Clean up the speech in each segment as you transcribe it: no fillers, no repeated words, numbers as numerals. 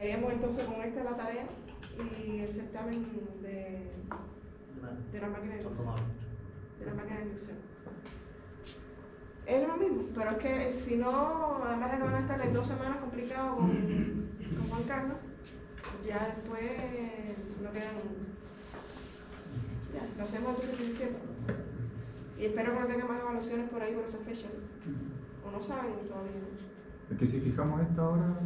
Veríamos entonces con esta la tarea y el certamen de la máquina de inducción. De la máquina de inducción. Es lo mismo, pero es que si no, además de que van a estar en 2 semanas complicados con Juan Carlos, ya después no quedan. Ya, lo hacemos entonces el 17. Y espero que no tengan más evaluaciones por ahí por esa fecha. O no saben todavía. Es que si fijamos esta hora.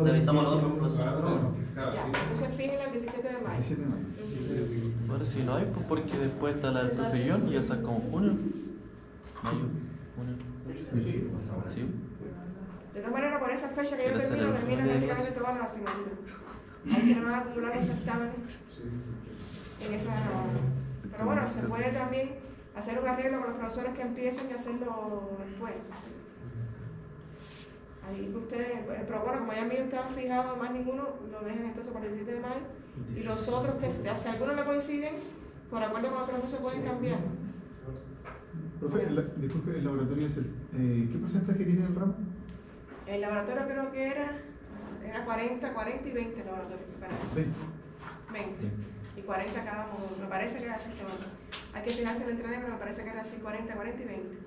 Le avisamos a los otros profesores. Ya, entonces fíjenlo el 17 de mayo. 17 de mayo. Ahora si no hay, pues porque después está la del profe John y ya sacamos junio. Mayo, junio. Sí. De todas maneras, por esa fecha que yo termino prácticamente todas las asignaturas. Ahí se le van a acumular los certámenes en esa. Pero bueno, se puede también hacer un arreglo con los profesores que empiecen y hacerlo después. Ahí que ustedes, pero bueno, como ya mío estaban fijados, más ninguno, lo dejen entonces para el 17 de mayo. Y los otros que, si algunos no coinciden, por acuerdo con el profesor pueden cambiar. Profe, disculpe, el laboratorio es ¿qué porcentaje tiene el ramo? El laboratorio creo que era 40 y 20 el laboratorio, me parece. 20. Y 40 cada módulo. Me parece que era así, que bueno. Hay que fijarse en el entrenamiento, pero me parece que era así, 40 y 20.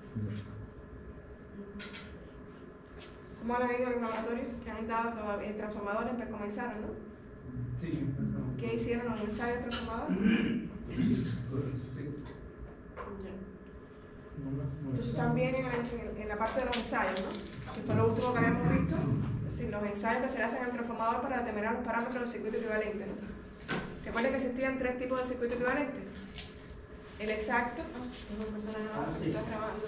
¿Cómo han ido los laboratorios que han dado todavía? Transformadores, pues comenzaron, ¿no? Sí. ¿Qué hicieron los ensayos transformadores? Entonces también en la parte de los ensayos, ¿no? Que fue lo último que habíamos visto, es decir, los ensayos que se le hacen al transformador para determinar los parámetros del circuito equivalente, ¿no? Recuerden que existían 3 tipos de circuito equivalente. El exacto, estoy grabando.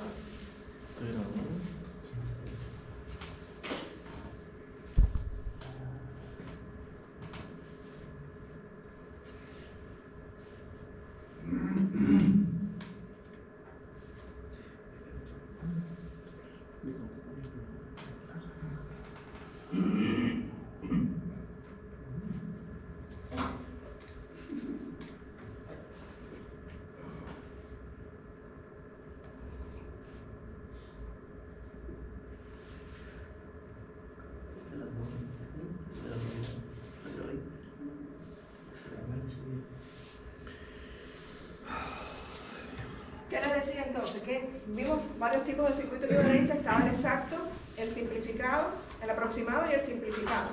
¿Qué les decía entonces? Que vimos varios tipos de circuito equivalente. Estaba el exacto, el simplificado, el aproximado y el simplificado.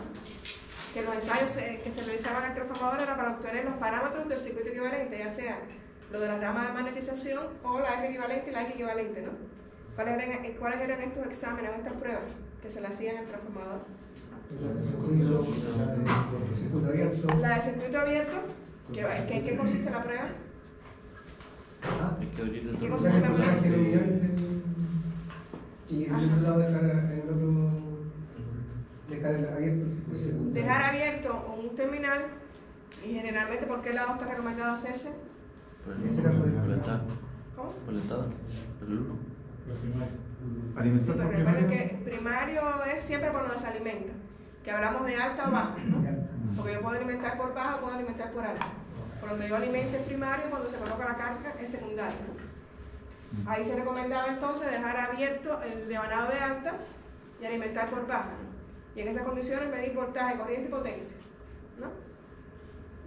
Que los ensayos que se realizaban en el transformador era para obtener los parámetros del circuito equivalente, ya sea lo de la rama de magnetización o la R equivalente y la X equivalente, ¿no? ¿Cuáles eran estos exámenes, estas pruebas que se le hacían en el transformador? La de circuito abierto, ¿en qué consiste la prueba? ¿Qué consiste la prueba? Y el otro lado dejar abierto. Dejar abierto un terminal, y generalmente, ¿por qué lado está recomendado hacerse? Por el estado. ¿Cómo? Por el estado. Por el 1. Sí, pero recuerden que primario es siempre por donde se alimenta. Que hablamos de alta o baja, ¿no? Porque yo puedo alimentar por baja o puedo alimentar por alta. Por donde yo alimente es primario, cuando se coloca la carga es secundario, ¿no? Ahí se recomendaba entonces dejar abierto el devanado de alta y alimentar por baja, ¿no? Y en esas condiciones medir voltaje, corriente y potencia, ¿no?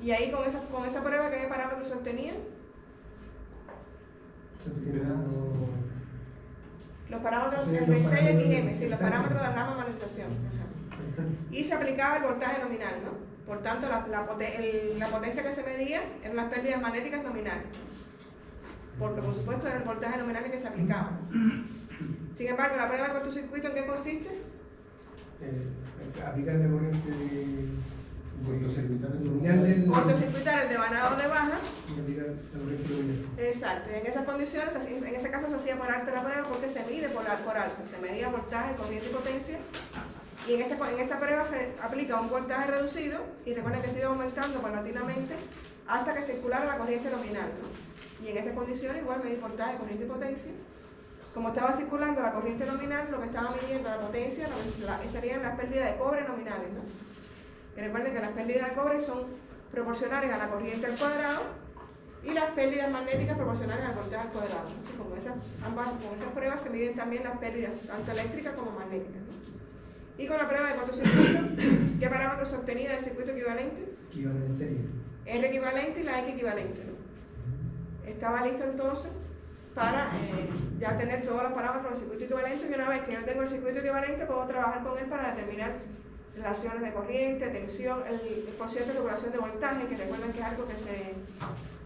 Y ahí con esa prueba, ¿qué parámetros se obtenían? Los parámetros RC y XM, sí, los parámetros de la rama de magnetización. Y se aplicaba el voltaje nominal, ¿no? Por tanto, la potencia que se medía eran las pérdidas magnéticas nominales. Porque, por supuesto, era el voltaje nominal en que se aplicaba. Sin embargo, la prueba de cortocircuito, ¿en qué consiste? Aplicar la corriente nominal cortocircuitar el devanado de baja. Y aplicar la corriente nominal. Exacto. Y en esas condiciones, en ese caso se hacía por alta la prueba porque se mide por alta. Se medía voltaje, corriente y potencia. Y en esa prueba se aplica un voltaje reducido y recuerden que se iba aumentando paulatinamente hasta que circulara la corriente nominal, ¿no? Y en estas condiciones igual medir voltaje, corriente y potencia. Como estaba circulando la corriente nominal, lo que estaba midiendo la potencia serían las pérdidas de cobre nominales, ¿no? Y recuerden que las pérdidas de cobre son proporcionales a la corriente al cuadrado y las pérdidas magnéticas proporcionales al voltaje al cuadrado. Entonces, con esas pruebas se miden también las pérdidas tanto eléctricas como magnéticas, ¿no? Y con la prueba de cortocircuito, ¿qué parámetros se obtenía del circuito equivalente? Que iban en serie. R equivalente y la X equivalente, ¿no? Estaba listo entonces para ya tener todos los parámetros del circuito equivalente, y una vez que yo tengo el circuito equivalente puedo trabajar con él para determinar relaciones de corriente, tensión, el porcentaje de regulación de voltaje, que recuerden que es algo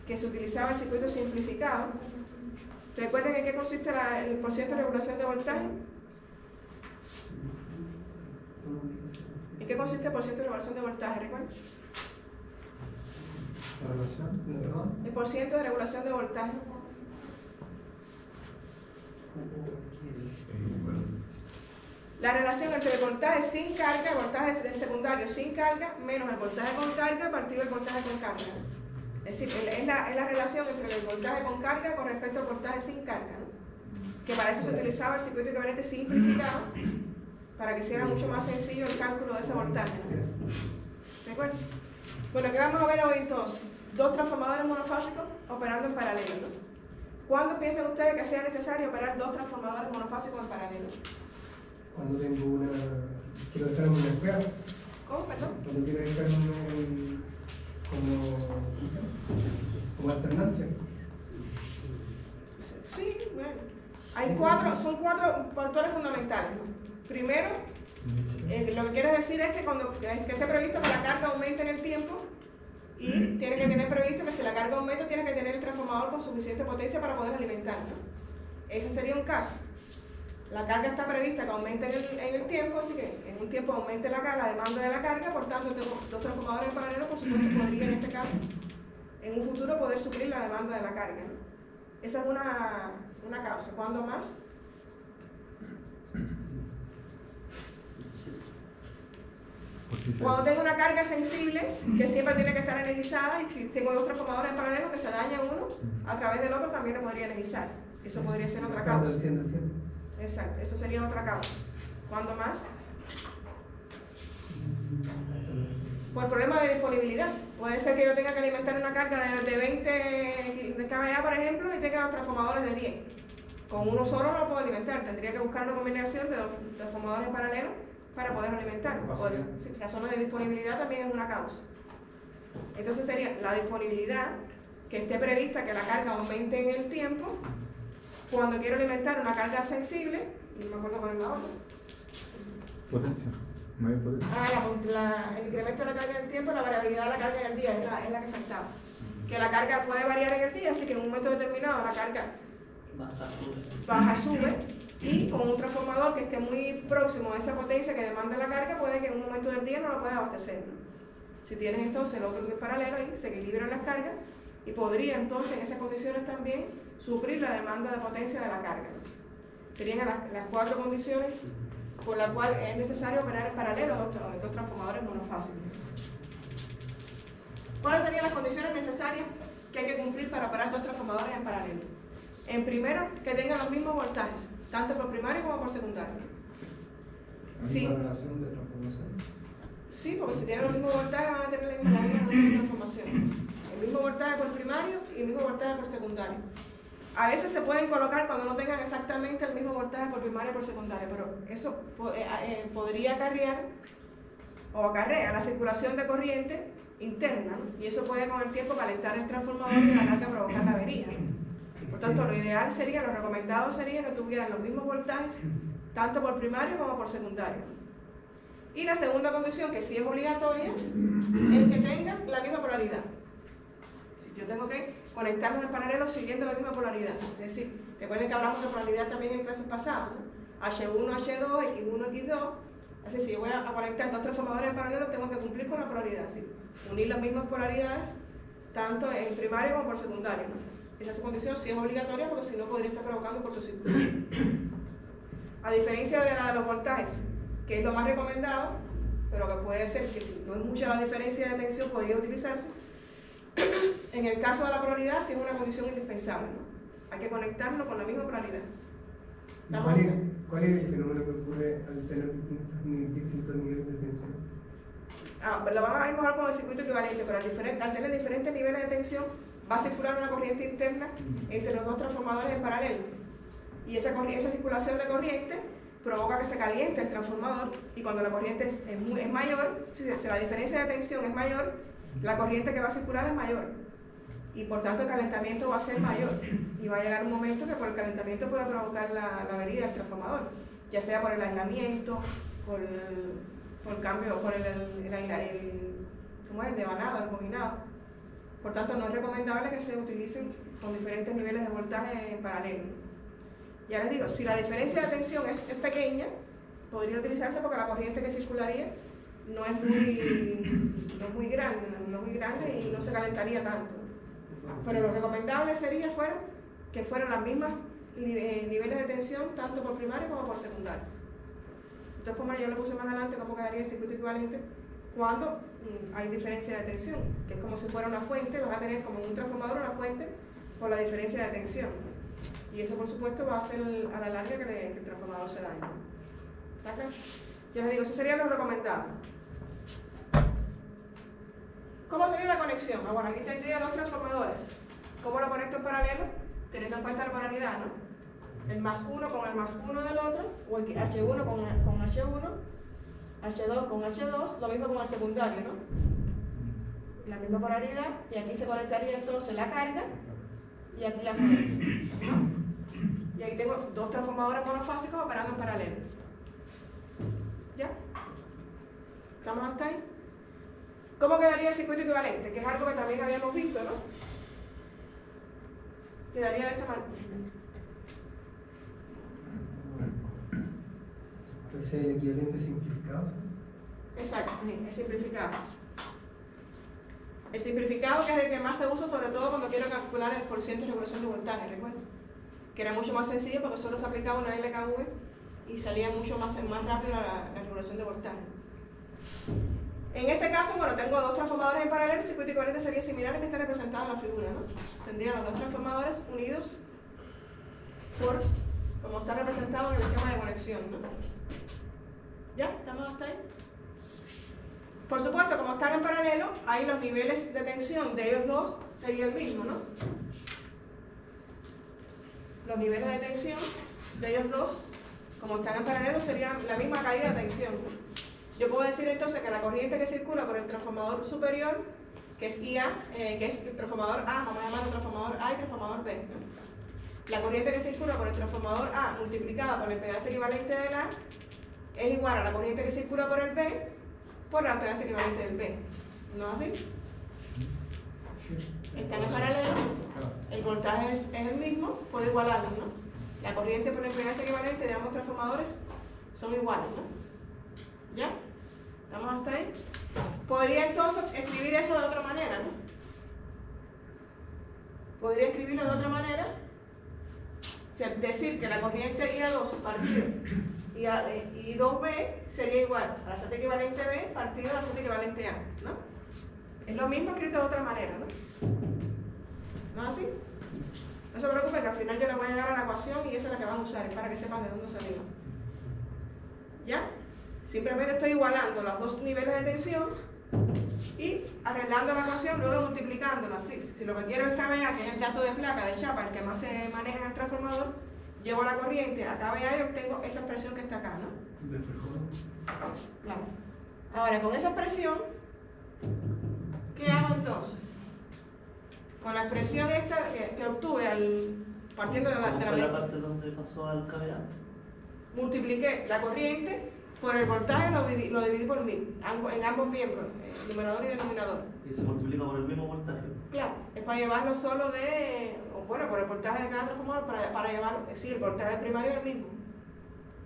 que se utilizaba en el circuito simplificado. ¿Recuerden en qué consiste el porcentaje de regulación de voltaje? ¿En qué consiste el porcentaje de regulación de voltaje? ¿Recuerden? ¿La relación? El porcentaje de regulación de voltaje. La relación entre el voltaje sin carga, el voltaje del secundario sin carga, menos el voltaje con carga partido del voltaje con carga. Es decir, es la relación entre el voltaje con carga con respecto al voltaje sin carga, ¿no? Que para eso se utilizaba el circuito equivalente simplificado, para que hiciera mucho más sencillo el cálculo de ese voltaje, ¿no? ¿Recuerdan? Bueno, ¿qué vamos a ver hoy entonces? Dos transformadores monofásicos operando en paralelo, ¿no? ¿Cuándo piensan ustedes que sea necesario operar dos transformadores monofásicos en paralelo? Cuando tengo quiero dejar una esfera. ¿Cómo, perdón? Cuando quiero dejar como alternancia. Sí, bueno. Son cuatro factores fundamentales, ¿no? Primero, lo que quiere decir es que cuando esté previsto que la carga aumente en el tiempo, y tiene que tener previsto que si la carga aumenta, tiene que tener el transformador con suficiente potencia para poder alimentarlo. Ese sería un caso. La carga está prevista que aumente en el tiempo, así que en un tiempo aumente la demanda de la carga, por tanto, dos transformadores en paralelo, por supuesto, podría en este caso, en un futuro, poder suplir la demanda de la carga, ¿no? Esa es una causa. ¿Cuándo más? Cuando tengo una carga sensible, que siempre tiene que estar energizada, y si tengo dos transformadores en paralelo que se daña uno, a través del otro también lo podría energizar. Eso podría ser otra causa. Exacto, eso sería otra causa. ¿Cuándo más? Por problemas de disponibilidad. Puede ser que yo tenga que alimentar una carga de 20 kVA, por ejemplo, y tenga transformadores de 10. Con uno solo no lo puedo alimentar. Tendría que buscar una combinación de dos transformadores en paralelo para poder alimentar. Pues, sí, la zona de disponibilidad también es una causa. Entonces sería la disponibilidad, que esté prevista que la carga aumente en el tiempo. Cuando quiero alimentar una carga sensible, no me acuerdo cuál es la otra. Potencia, mayor potencia. El incremento de la carga en el tiempo, la variabilidad de la carga en el día es la que faltaba. Que la carga puede variar en el día, así que en un momento determinado la carga baja, sube, y con un transformador que esté muy próximo a esa potencia que demanda la carga, puede que en un momento del día no lo pueda abastecer, ¿no? Si tienes entonces el otro en paralelo ahí, se equilibran las cargas, y podría entonces en esas condiciones también suplir la demanda de potencia de la carga, ¿no? Serían las cuatro condiciones por las cuales es necesario operar en paralelo dos transformadores monofásicos. ¿Cuáles serían las condiciones necesarias que hay que cumplir para operar dos transformadores en paralelo? En primero, que tengan los mismos voltajes, tanto por primario como por secundario. Sí. ¿La relación de transformación? Sí, porque si tienen los mismos voltajes van a tener la misma relación de transformación. El mismo voltaje por primario y el mismo voltaje por secundario. A veces se pueden colocar cuando no tengan exactamente el mismo voltaje por primario y por secundario, pero eso podría acarrear o acarrea la circulación de corriente interna, ¿no? Y eso puede con el tiempo calentar el transformador y a la larga provocar la avería, ¿no? Por tanto, lo ideal sería, lo recomendado sería que tuvieran los mismos voltajes tanto por primario como por secundario. Y la segunda condición, que sí es obligatoria, es que tengan la misma polaridad. Si yo tengo que conectarlos en paralelo siguiendo la misma polaridad. Es decir, recuerden que hablamos de polaridad también en clases pasadas, ¿no? H1, H2, X1, X2. Así, si yo voy a conectar dos transformadores en paralelo, tengo que cumplir con la polaridad. ¿Sí? Unir las mismas polaridades, tanto en primario como por secundario, ¿no? Esa condición sí es obligatoria, porque si no podría estar provocando cortocircuito. A diferencia de la de los voltajes, que es lo más recomendado, pero que puede ser que si no es mucha la diferencia de tensión, podría utilizarse. En el caso de la polaridad, sí es una condición indispensable, ¿no? Hay que conectarlo con la misma polaridad. ¿Cuál es el fenómeno que ocurre al tener distintos niveles de tensión? Lo vamos a ver mejor con el circuito equivalente, pero al tener diferentes niveles de tensión, va a circular una corriente interna entre los dos transformadores en paralelo. Y esa circulación de corriente provoca que se caliente el transformador y cuando la corriente es mayor, si la diferencia de tensión es mayor, la corriente que va a circular es mayor y por tanto el calentamiento va a ser mayor y va a llegar un momento que por el calentamiento puede provocar la avería del transformador, ya sea por el aislamiento, por el cambio, por el devanado, el combinado. Por tanto, no es recomendable que se utilicen con diferentes niveles de voltaje en paralelo. Ya les digo, si la diferencia de tensión es pequeña, podría utilizarse porque la corriente que circularía no es muy grande y no se calentaría tanto. Pero lo recomendable sería que fueran las mismas niveles de tensión tanto por primario como por secundario. De todas formas, yo le puse más adelante cómo quedaría el circuito equivalente cuando hay diferencia de tensión, que es como si fuera una fuente, vas a tener como un transformador una fuente por la diferencia de tensión. Y eso, por supuesto, va a hacer a la larga que el transformador se dañe. ¿Está claro? Ya les digo, eso sería lo recomendado. ¿Cómo sería la conexión? Bueno, aquí tendría dos transformadores. ¿Cómo lo conecto en paralelo? Teniendo en cuenta la polaridad, ¿no? El más uno con el más uno del otro, o el H1 con H1, H2 con H2, lo mismo con el secundario, ¿no? La misma polaridad, y aquí se conectaría entonces la carga, y aquí la corriente, ¿no? Y ahí tengo dos transformadores monofásicos operando en paralelo. ¿Ya? ¿Estamos hasta ahí? ¿Cómo quedaría el circuito equivalente? Que es algo que también habíamos visto, ¿no? Quedaría de esta manera. Ese es el equivalente simplificado. Exacto, el simplificado. El simplificado, que es el que más se usa, sobre todo cuando quiero calcular el porcentaje de regulación de voltaje, recuerden. Que era mucho más sencillo porque solo se aplicaba una LKV y salía mucho más rápido la regulación de voltaje. En este caso, bueno, tengo dos transformadores en paralelo, el circuito equivalente sería similar al que está representado en la figura, ¿no? Tendría los dos transformadores unidos como está representado en el esquema de conexión, ¿no? ¿Ya? ¿Estamos hasta ahí? Por supuesto, como están en paralelo, ahí los niveles de tensión de ellos dos serían el mismo, ¿no? Los niveles de tensión de ellos dos, como están en paralelo, serían la misma caída de tensión, ¿no? Yo puedo decir entonces que la corriente que circula por el transformador superior, que es IA, que es el transformador A, vamos a llamarlo transformador A y transformador B, ¿no? La corriente que circula por el transformador A multiplicada por la impedancia equivalente del A es igual a la corriente que circula por el B por la impedancia equivalente del B. ¿No es así? Están en paralelo, el voltaje es el mismo, puedo igualarlos, ¿no? La corriente por la impedancia equivalente de ambos transformadores son iguales, ¿no? ¿Ya? ¿Estamos hasta ahí? Podría entonces escribir eso de otra manera, ¿no? Podría escribirlo de otra manera, decir que la corriente IA2 partido y 2B sería igual a la Z equivalente B partido a la Z equivalente A, ¿no? Es lo mismo escrito de otra manera, ¿no? ¿No es así? No se preocupen que al final yo les voy a llegar a la ecuación y esa es la que van a usar, es para que sepan de dónde salió. ¿Ya? Simplemente estoy igualando los dos niveles de tensión y arreglando la ecuación, luego multiplicándola. Si lo que quiero es KVA, que es el dato de placa de chapa, el que más se maneja en el transformador, llevo la corriente a KVA y obtengo esta expresión que está acá, ¿no? Claro. Ahora, con esa expresión, ¿qué hago entonces? Con la expresión esta que obtuve partiendo de la fue la parte donde pasó al KVA? Multipliqué la corriente por el voltaje, lo dividí por 1000, en ambos miembros, numerador y denominador. Y se multiplica por el mismo voltaje. Claro, es para llevarlo solo por el voltaje de cada transformador, para llevarlo, es decir, el voltaje primario es el mismo.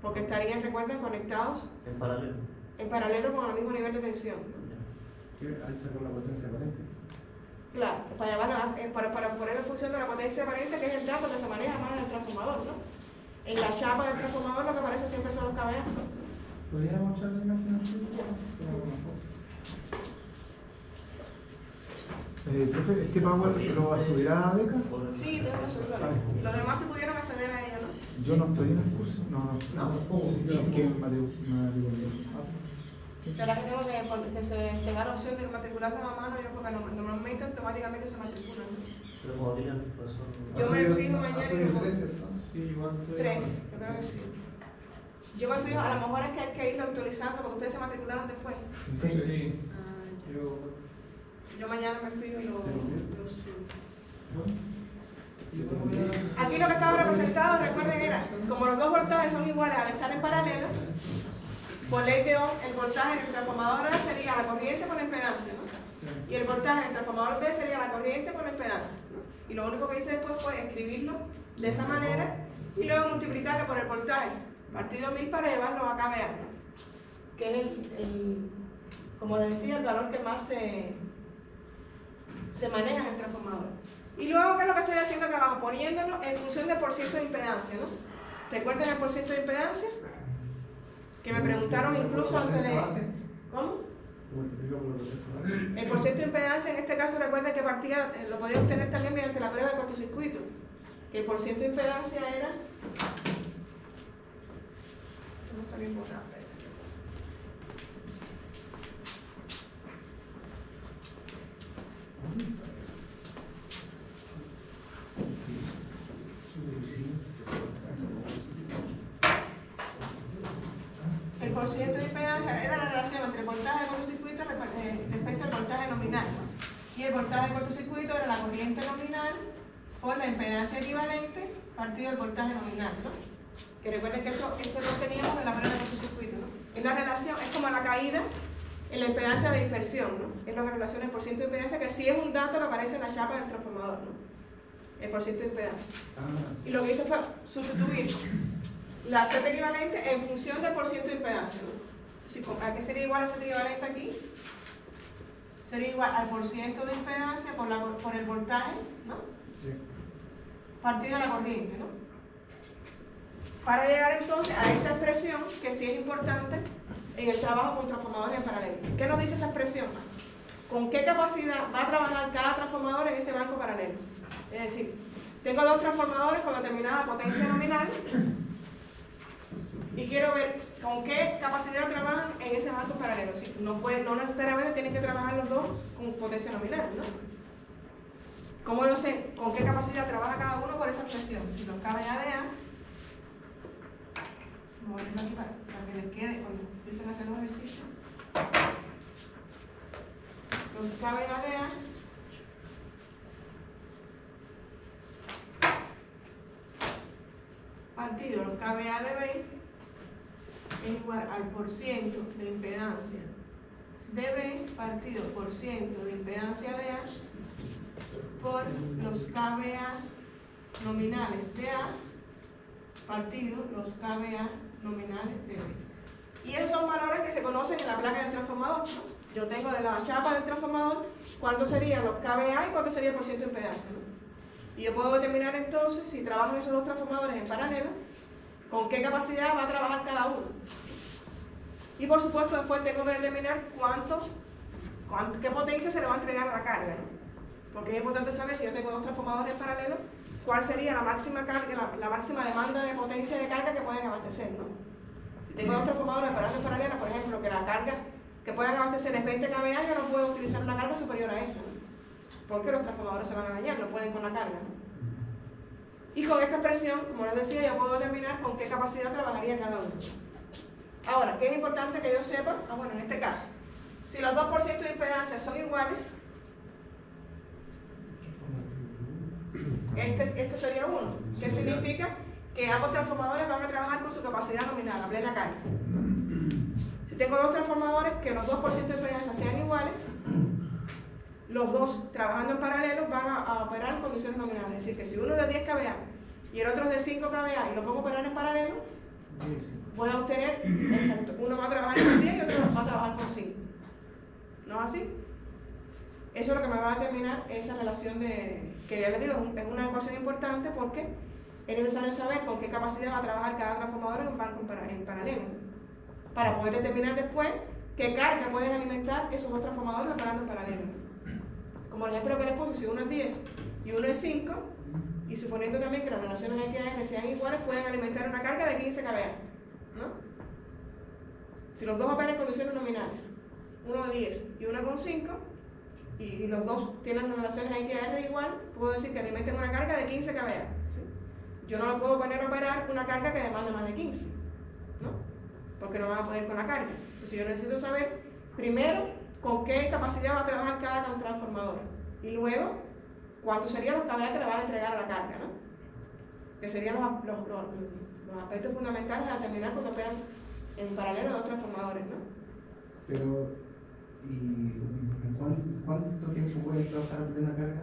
Porque estarían, recuerden, conectados en paralelo con el mismo nivel de tensión. ¿Qué? Ahí saca una potencia aparente. Claro, para llevarlo, para poner en función de la potencia aparente, que es el dato que se maneja más en el transformador, ¿no? En la chapa del transformador lo que aparece siempre son los KVA, ¿no? ¿Podríamos echar la imagen así? Profe, ¿este power lo va a subir a beca? Sí, tengo que subirlo. Los demás se pudieron acceder a ella, ¿no? Yo no estoy en el curso. No. ¿Qué matriculé? ¿Será que tengo que se tenga la opción de matricularnos a mano? Yo, porque normalmente automáticamente se matriculan, ¿no? Pero como tiene el profesor. Yo me fijo mañana y como... Sí, igual. 3, yo creo que sí. Yo me fijo, a lo mejor es que hay que irlo actualizando porque ustedes se matricularon después. Sí. Yo mañana me fijo y lo subo. Aquí lo que estaba representado, recuerden, era, como los dos voltajes son iguales al estar en paralelo, por ley de Ohm, el voltaje en el transformador A sería la corriente por la impedancia, ¿no? Y el voltaje en el transformador B sería la corriente por la impedancia, ¿no? Y lo único que hice después fue escribirlo de esa manera y luego multiplicarlo por el voltaje partido 1000 para llevarlo a kVA, ¿no? Que es como les decía, el valor que más se maneja en el transformador. Y luego, ¿qué es lo que estoy haciendo acá abajo? Poniéndolo en función del porciento de impedancia, ¿no? ¿Recuerden el porciento de impedancia? Que me preguntaron incluso antes de... ¿Cómo? El porciento de impedancia, en este caso, recuerden que partía, lo podía obtener también mediante la prueba de cortocircuito. Que el porciento de impedancia era... Esto no está bien borrado, parece. El porciento de impedancia era la relación entre el voltaje de cortocircuito respecto al voltaje nominal, ¿no? Y el voltaje de cortocircuito era la corriente nominal por la impedancia equivalente partido del voltaje nominal, ¿no? Que recuerden que esto lo teníamos de la prueba de cortocircuito, ¿no? Es la relación, es como la caída en la impedancia de dispersión, ¿no? Es lo que relaciona el porciento de impedancia, que si es un dato que aparece en la chapa del transformador, ¿no? El porciento de impedancia. Y lo que hice fue sustituir la Z equivalente en función del porciento de impedancia, ¿no? ¿A qué sería igual la Z equivalente aquí? Sería igual al porciento de impedancia por el voltaje, ¿no? Sí. Partido de la corriente, ¿no? Para llegar entonces a esta expresión, que sí es importante en el trabajo con transformadores en paralelo. ¿Qué nos dice esa expresión? ¿Con qué capacidad va a trabajar cada transformador en ese banco paralelo? Es decir, tengo dos transformadores con determinada potencia nominal y quiero ver con qué capacidad trabajan en ese banco paralelo. Es decir, no necesariamente tienen que trabajar los dos con potencia nominal, ¿no? ¿Cómo yo sé con qué capacidad trabaja cada uno por esa expresión? Si los kVA de A, voy a ponerlo aquí para que les quede cuando empiecen a hacer los ejercicios. Los kVA de A partido los kVA de B es igual al porciento de impedancia de B partido porciento de impedancia de A por los kVA nominales de A partido los kVA nominales de B. Y esos son valores que se conocen en la placa del transformador, ¿no? Yo tengo de la chapa del transformador cuánto serían los kVA y cuánto sería el porciento de impedancia, ¿no? Y yo puedo determinar entonces, si trabajan esos dos transformadores en paralelo, con qué capacidad va a trabajar cada uno. Y por supuesto después tengo que determinar qué potencia se le va a entregar a la carga, ¿no? Porque es importante saber, si yo tengo dos transformadores en paralelo, cuál sería la máxima carga, la máxima demanda de potencia de carga que pueden abastecer, ¿no? Si tengo dos transformadores en paralelo, por ejemplo, que la carga que puedan abastecer es 20 kVA, yo no puedo utilizar una carga superior a esa, ¿no? Porque los transformadores se van a dañar, no pueden con la carga, ¿no? Y con esta expresión, como les decía, yo puedo determinar con qué capacidad trabajaría cada uno. Ahora, ¿qué es importante que yo sepa? Bueno, en este caso, si los 2% de impedancia son iguales, este sería 1. ¿Qué significa? Que ambos transformadores van a trabajar con su capacidad nominal, a plena carga. Si tengo dos transformadores que los 2% de impedancia sean iguales, los dos trabajando en paralelo van a operar en condiciones nominales. Es decir, que si uno es de 10 kVA y el otro es de 5 kVA y lo pongo a operar en paralelo, voy a obtener, exacto, uno va a trabajar con 10 y otro va a trabajar con 5. ¿No es así? Eso es lo que me va a determinar esa relación que ya les digo, es una ecuación importante porque es necesario saber con qué capacidad va a trabajar cada transformador en un banco en paralelo, para poder determinar después qué carga pueden alimentar esos dos transformadores operando en paralelo. Como el ejemplo que les puse, si uno es 10 y uno es 5, y suponiendo también que las relaciones XAN sean iguales, pueden alimentar una carga de 15 kVA, ¿no? Si los dos operan en condiciones nominales, uno de 10 y uno con 5, y los dos tienen relaciones XAN igual, puedo decir que alimenten una carga de 15 kVA, ¿sí? Yo no lo puedo poner a operar una carga que demanda más de 15, ¿no? porque no van a poder con la carga. Entonces yo necesito saber, primero, con qué capacidad va a trabajar cada transformadora, y luego, cuántos serían los kVA que le van a entregar a la carga, ¿no? Que serían los aspectos fundamentales a determinar cuando operan en paralelo a dos transformadores, ¿no? Pero, ¿y cuánto tiempo pueden trabajar a plena carga?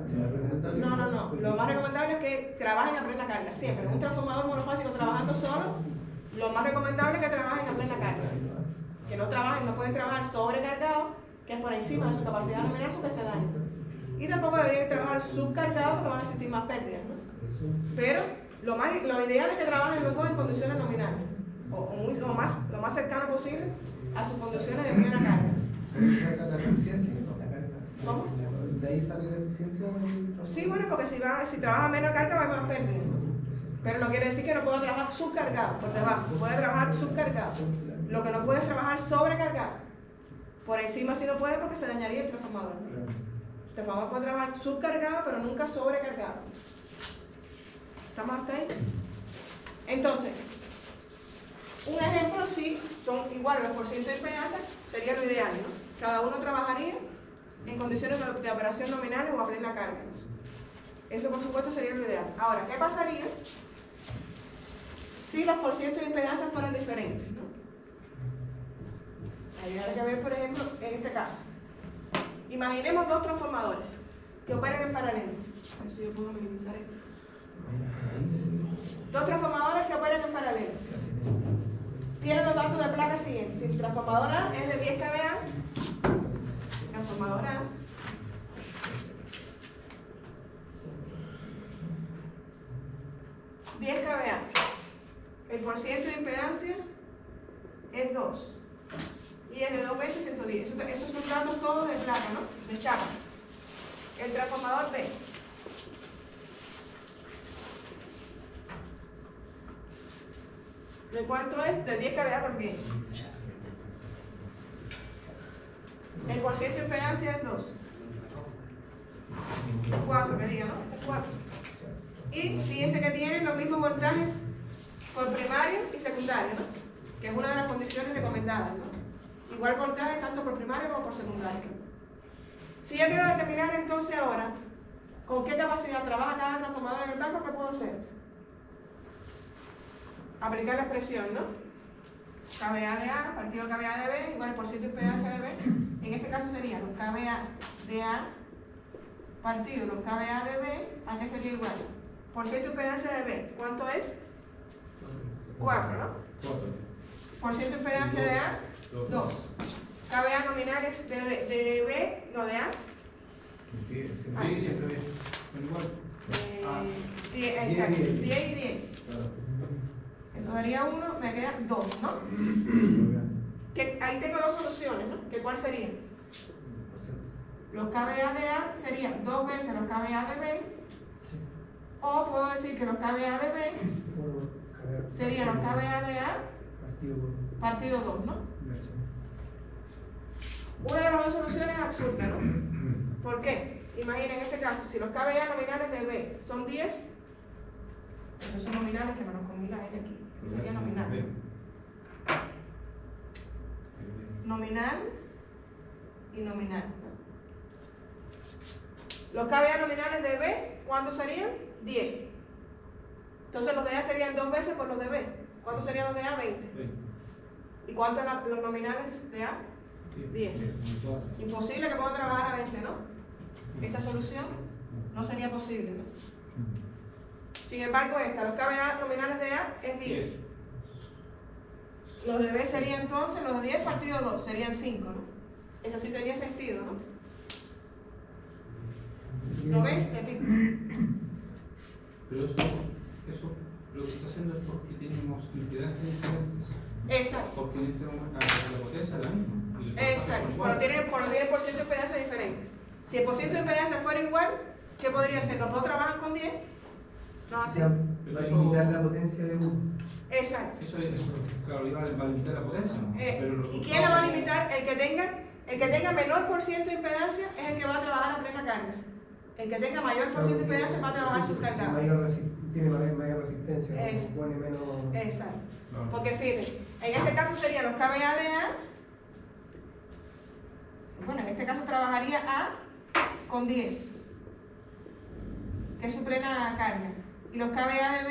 No. Lo más recomendable es que trabajen a plena carga, siempre. Un transformador monofásico trabajando solo, lo más recomendable es que trabajen a plena carga. Que no trabajen, no pueden trabajar sobrecargados, que es por encima de su capacidad nominal porque se daña. Y tampoco deberían trabajar subcargados porque van a existir más pérdidas, ¿no? Pero lo ideal es que trabajen los dos en condiciones nominales, lo más cercano posible a sus condiciones de plena carga. ¿Saca la eficiencia? ¿Cómo? ¿De ahí sale la eficiencia? Sí, bueno, porque si trabaja menos carga va a haber más pérdidas, ¿no? Pero no quiere decir que no pueda trabajar subcargado por debajo, puede trabajar subcargado. Lo que no puede es trabajar sobrecargado. Por encima sí no puede porque se dañaría el transformador. El transformador puede trabajar subcargado, pero nunca sobrecargado. ¿Estamos hasta ahí? Entonces, un ejemplo, si son iguales los porcientos de impedancia, sería lo ideal, ¿no? Cada uno trabajaría en condiciones de operación nominales o a plena carga. Eso, por supuesto, sería lo ideal. Ahora, ¿qué pasaría si los porcientos de impedancia fueran diferentes, ¿no? Ahí hay que ver, por ejemplo, en este caso. Imaginemos dos transformadores que operan en paralelo. A ver si yo puedo minimizar esto. Dos transformadores que operan en paralelo. Tienen los datos de placa siguientes. Si el transformador A es de 10 kVA, transformador A kVA. El porciento de impedancia es 2. Y es de 220 y 110. Esos son datos todos de placa, ¿no? De chapa. El transformador B. ¿De cuánto es? De 10 kVA también. El porciento de impedancia es 2. 4 que diga, ¿no? Es 4. Y fíjense que tienen los mismos voltajes por primario y secundario, ¿no? Que es una de las condiciones recomendadas, ¿no? Igual voltaje tanto por primario como por secundario. Si yo quiero determinar entonces ahora con qué capacidad trabaja cada transformador en el banco, ¿qué puedo hacer? Aplicar la expresión, ¿no? kVA de A partido kVA de B igual el porciento de impedancia de B. En este caso sería los kVA de A partido los kVA de B. ¿A qué sería igual? Porciento de impedancia de B. ¿Cuánto es? 4, ¿no? 4. Porciento de impedancia de A, 2. kVA nominales de B, no de A. Sí, Ah. 110. Igual. 10, exacto, 10 y 10. Claro. Eso daría 1, me queda 2, ¿no? Que ahí tengo dos soluciones, ¿no? ¿Que cuál sería? Los kVA de A serían 2 veces los kVA de B. O puedo decir que los kVA de B serían los kVA de A partido 2, ¿no? Una de las dos soluciones es absurda, ¿no? ¿Por qué? Imaginen en este caso, si los kVA nominales de B son 10, esos son nominales que me los combina N aquí, que sería nominal. Nominal y nominal, ¿no? Los kVA nominales de B, ¿cuántos serían? 10. Entonces los de A serían 2 veces por los de B. ¿Cuántos serían los de A? 20. ¿Y cuántos los nominales de A? 10. Imposible que pueda trabajar a 20, ¿no? Esta solución no sería posible, ¿no? Sin embargo, los kVA nominales de A es 10. Los de B serían entonces, los de 10 partido 2, serían 5, ¿no? Eso sí sería sentido, ¿no? ¿Lo ven? Repito. Pero eso lo que está haciendo es porque tenemos impedancia diferentes. Exacto. Porque en este momento la potencia es la misma. Exacto. Cuando tiene porciento de impedancia diferente. Si el porciento de impedancia fuera igual, ¿qué podría ser? Los dos trabajan con 10. No así. Va a limitar la potencia de uno. Exacto. Eso claro, va a limitar la potencia, ¿no? Pero los ¿Y quién la va a limitar? El que tenga menor porciento de impedancia es el que va a trabajar a plena carga. El que tenga mayor porciento de impedancia va a trabajar subcargado. Tiene mayor resistencia, Es- pone menos. Exacto. Porque fíjense, en este caso serían los KBA de A. Bueno, en este caso trabajaría A con 10, que es su plena carga. Y los KBA de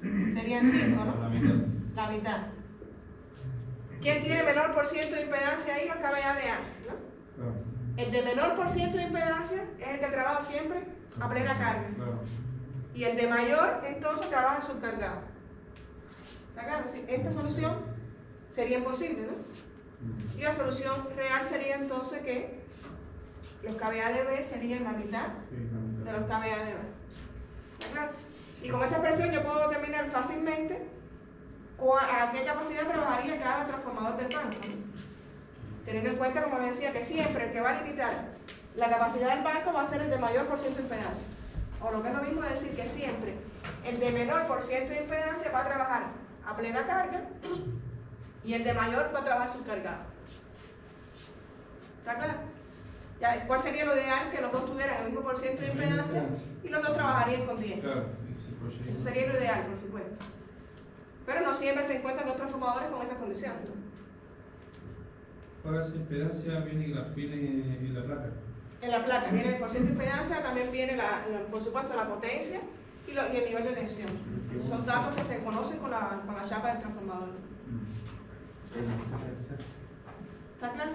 B serían 5, ¿no? La mitad. La mitad. ¿Quién tiene menor por ciento de impedancia ahí? Los KBA de A, ¿no? El de menor por ciento de impedancia es el que trabaja siempre a plena carga. Y el de mayor, entonces, trabaja subcargado. ¿Está claro? Sí, esta solución sería imposible, ¿no? Y la solución real sería entonces que los KBA de B serían la mitad de los KBA de B. ¿Está claro? Y con esa expresión yo puedo determinar fácilmente a qué capacidad trabajaría cada transformador del banco, ¿no? Teniendo en cuenta, como les decía, que siempre el que va a limitar la capacidad del banco va a ser el de mayor por ciento de impedancia. O lo que es lo mismo decir que siempre el de menor por ciento de impedancia va a trabajar a plena carga y el de mayor va a trabajar subcargado. ¿Está claro? Ya, ¿cuál sería lo ideal? Que los dos tuvieran el mismo por ciento de impedancia y los dos trabajarían con 10. Eso sería lo ideal, por supuesto. Pero no siempre se encuentran dos transformadores con esas condiciones, ¿no? Para esa impedancia viene en la placa. En la placa viene el porcentaje de impedancia, también viene, por supuesto, la potencia y el nivel de tensión. Esos son datos que se conocen con la chapa del transformador. ¿Está claro?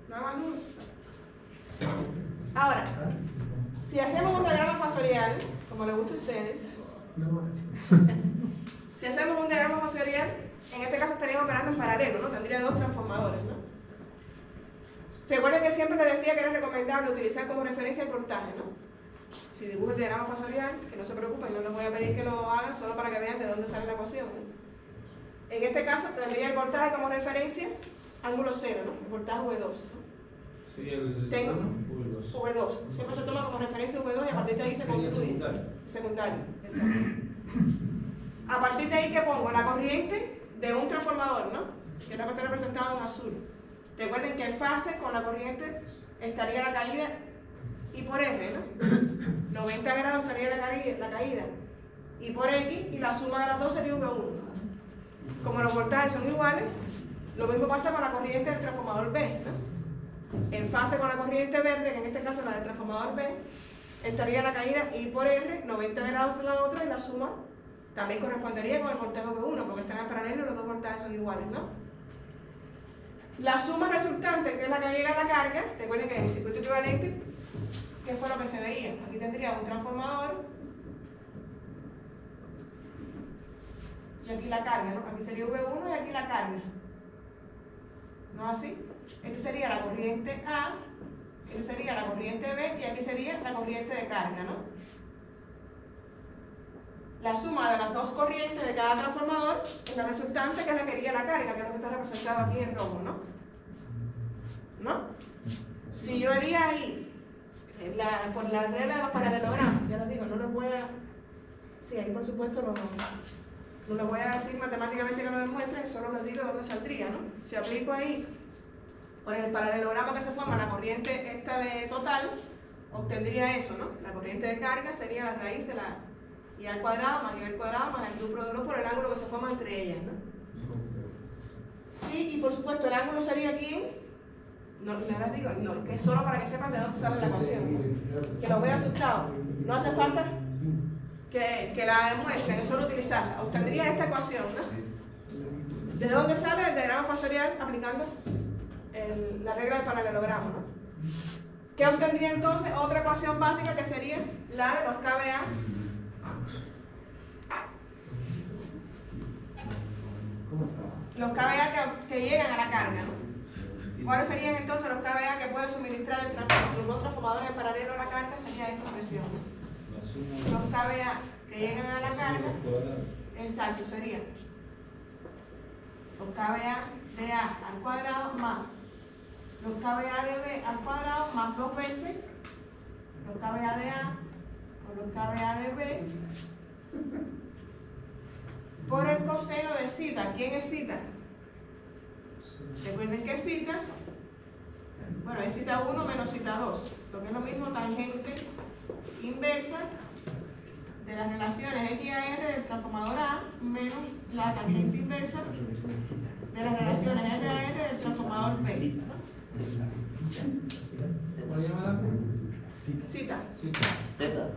¿No hay más dudas? Ahora, si hacemos un diagrama fasorial, como les gusta a ustedes, si hacemos un diagrama fasorial, en este caso estaríamos operando en paralelo, ¿no? Tendría dos transformadores, ¿no? Recuerden que siempre les decía que era recomendable utilizar como referencia el voltaje, ¿no? Si dibujo el diagrama fasorial, que no se preocupen, no les voy a pedir que lo hagan solo para que vean de dónde sale la ecuación, ¿no? En este caso tendría el voltaje como referencia, ángulo cero, ¿no? El voltaje V2, ¿no? Sería el Tengo V2. V2. Siempre se toma como referencia V2 y a partir de ahí se Sería construye. secundario. Secundario, exacto. A partir de ahí, ¿qué pongo? La corriente de un transformador, ¿no? Que es la que está representada en azul. Recuerden que en fase con la corriente estaría la caída I por R, ¿no? 90 grados estaría la caída I por X y la suma de las dos sería V1. Como los voltajes son iguales, lo mismo pasa con la corriente del transformador B, ¿no? En fase con la corriente verde, que en este caso la del transformador B, estaría la caída I por R, 90 grados de la otra, y la suma también correspondería con el voltaje V1, porque están en paralelo y los dos voltajes son iguales, ¿no? La suma resultante, que es la que llega a la carga, recuerden que en el circuito equivalente, ¿qué fue lo que se veía? Aquí tendría un transformador y aquí la carga, ¿no? Aquí sería V1 y aquí la carga. ¿No es así? Este sería la corriente A, este sería la corriente B y aquí sería la corriente de carga, ¿no? La suma de las dos corrientes de cada transformador es la resultante, que es la que guía la carga, que es lo que está representado aquí en rojo, ¿no? ¿No? Si yo haría ahí, por la regla de los paralelogramas, ya les digo, no les voy a... Sí, ahí por supuesto no les voy a decir matemáticamente que lo demuestren, solo les digo dónde saldría, ¿no? Si aplico ahí, por el paralelograma que se forma, la corriente esta de total, obtendría eso, ¿no? La corriente de carga sería la raíz de la I al cuadrado más I al cuadrado más el duplo de 1 por el ángulo que se forma entre ellas, ¿no? Sí, y por supuesto el ángulo sería aquí, no les digo, no, que es solo para que sepan de dónde sale la ecuación, ¿no? Que los vea asustados. No hace falta que la demuestren, es solo utilizarla. Obtendría esta ecuación, ¿no? ¿De dónde sale el diagrama fasorial? Aplicando la regla del paralelogramo, ¿no? ¿Qué obtendría entonces? Otra ecuación básica que sería la de los KBA. Los KBA que llegan a la carga, ¿no? ¿Cuáles serían entonces los KBA que pueden suministrar los dos transformadores en paralelo a la carga? Sería esta expresión, ¿no? Los KBA que llegan a la carga, exacto, serían los KBA de A al cuadrado más los KBA de B al cuadrado más dos veces los KBA de A por los KBA de B por el coseno de zeta. ¿Quién es zeta? Recuerden que zeta, bueno, es zeta 1 menos zeta 2, lo que es lo mismo tangente inversa de las relaciones X a R del transformador A menos la tangente inversa de las relaciones R a R del transformador B. ¿Cómo le llaman? Cita. Sí. Teta.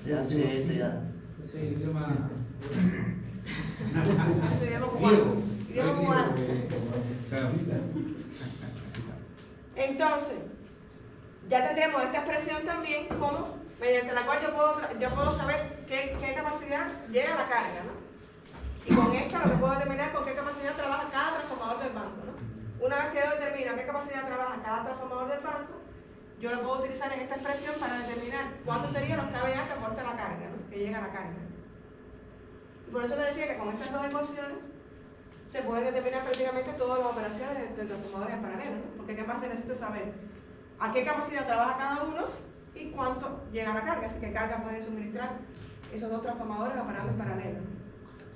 CHTA. Ese idioma. Ese idioma cubano. Idioma cubano. Claro. Entonces, ya tendremos esta expresión también como mediante la cual yo puedo saber qué capacidad llega a la carga, ¿no? Y con esta lo que puedo determinar con qué capacidad trabaja cada transformador del banco, ¿no? Una vez que yo determino qué capacidad trabaja cada transformador del banco, yo lo puedo utilizar en esta expresión para determinar cuántos serían los kVA que aporta la carga, ¿no? Que llega a la carga. Y por eso les decía que con estas dos ecuaciones se pueden determinar prácticamente todas las operaciones de transformadores en paralelo, ¿no? Porque ¿qué más necesito saber? A qué capacidad trabaja cada uno y cuánto llega a la carga, así que carga pueden suministrar esos dos transformadores operando en paralelo.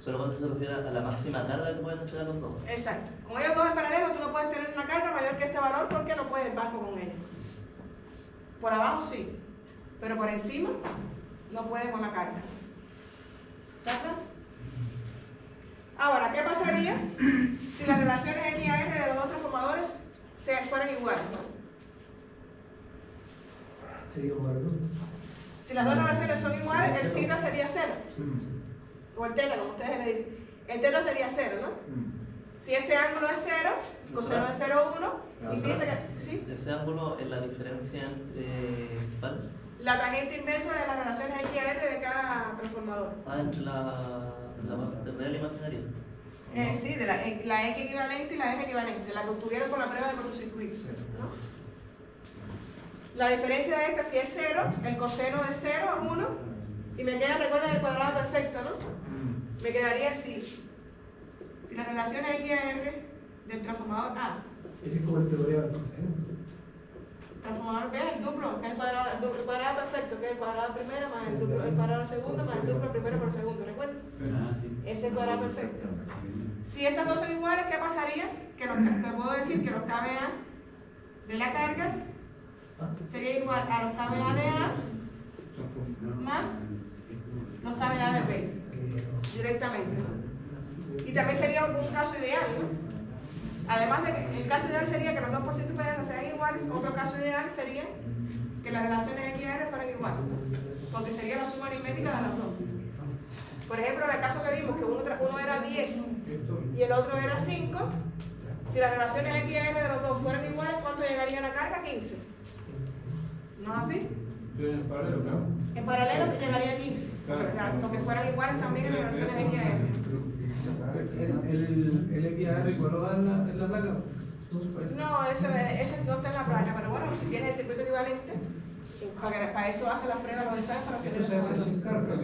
Solo cuando se refiere a la máxima carga que pueden entregar los dos. Exacto. Con ellos dos en paralelo tú no puedes tener una carga mayor que este valor porque no puede el banco con ellos. Por abajo sí, pero por encima no puede con la carga. ¿Está claro? Ahora, ¿qué pasaría si las relaciones X a R de los dos transformadores fueran iguales, ¿no? Sería un valor. Si las dos relaciones son iguales, el θ sería 0. O el teta, como ustedes le dicen. El teta sería 0, ¿no? Si este ángulo es 0, coseno de 0, 1, y fíjense que, ¿sí? Ese ángulo es la diferencia entre. ¿Vale? La tangente inversa de las relaciones X a R de cada transformador. Entre la parte real y imaginaria. Sí, de la X equivalente y la R equivalente, la que obtuvieron con la prueba de cortocircuito, ¿no? La diferencia de esta, si es 0, el coseno de 0 es 1, y me queda, recuerden, el cuadrado perfecto, ¿no? Me quedaría así. Si las relaciones X a R del transformador A, Ese es como el teorema del coseno. transformador B es el duplo, que es el cuadrado perfecto, que es el cuadrado primero más el duplo, el cuadrado segundo más el duplo primero por segundo, ¿recuerdan? Ese es el cuadrado perfecto. Si estas dos son iguales, ¿qué pasaría? Que puedo decir que los kVA de la carga sería igual a los kVA de A más los kVA de B, directamente, ¿no? Y también sería un caso ideal, ¿no? Además de que el caso ideal sería que los 2 por ciento sean iguales, otro caso ideal sería que las relaciones X y R fueran iguales, porque sería la suma aritmética de las dos. Por ejemplo, en el caso que vimos que uno era 10 y el otro era 5, si las relaciones X y R de los dos fueran iguales, ¿cuánto llegaría a la carga? 15. ¿No es así? En el paralelo, claro. En paralelo llegaría a 15, porque fueran iguales también en las relaciones X y R. ¿El XR igual va en la placa? No, ese no está en la placa, pero bueno, si tienes el circuito equivalente, para eso hace las pruebas, los ensayos para obtener Esto se hace ese sin valor. carga.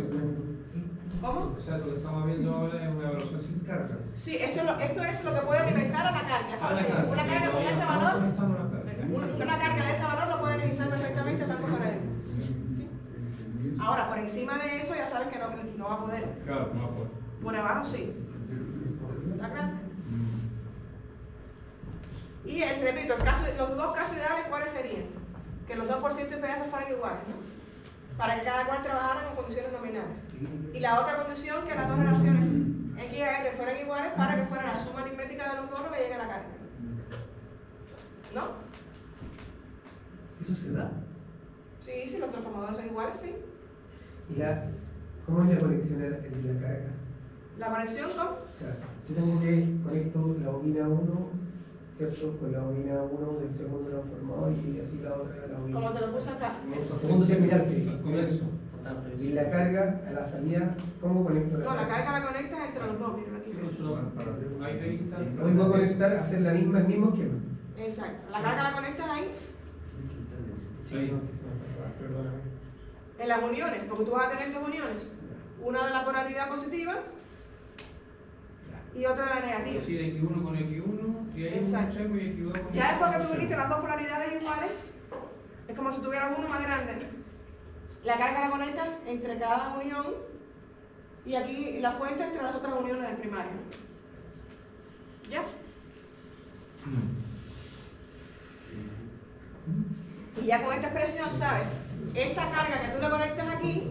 ¿Cómo? O sea, lo que estamos viendo ahora es una evaluación sin carga. Sí, esto es lo que puede alimentar a la carga. ¿Sabes? Una carga con ese valor, una carga de ese valor lo puede realizar perfectamente el banco paralelo. Ahora, por encima de eso ya sabes que no va a poder. Claro, no va a poder. Por abajo sí. ¿Está claro? Y repito, los dos casos ideales, ¿cuáles serían? Que los 2% y PS fueran iguales, ¿no? Para que cada cual trabajara en condiciones nominales. Y la otra condición, que las dos relaciones X y R fueran iguales para que fuera la suma aritmética de los dos lo que llegue a la carga. ¿No? ¿Eso se da? Sí, si los transformadores son iguales, sí. ¿Y cómo es la conexión de la carga? La conexión con... O sea, yo tengo que conecto la bobina 1, ¿cierto? Con la bobina 1 del segundo transformador y así la otra la bobina. Como te lo puse acá. El segundo terminal que Al comienzo. y la carga a la salida, ¿cómo conecto No, la carga la conectas entre los dos, miren aquí. Ahí está. Hoy voy a conectar, hacer el mismo esquema. Exacto. La carga la conectas ahí, Ahí. Perdóname. en las uniones, porque tú vas a tener dos uniones. Una de la polaridad positiva y otra de la Es negativa. decir, X1 con X1 y ahí Exacto. un checo y X2 con X2. Ya después que tú uniste las dos polaridades iguales, es como si tuvieras uno más grande. La carga la conectas entre cada unión y aquí la fuente entre las otras uniones del primario. ¿Ya? Y ya con esta expresión sabes esta carga que tú le conectas aquí,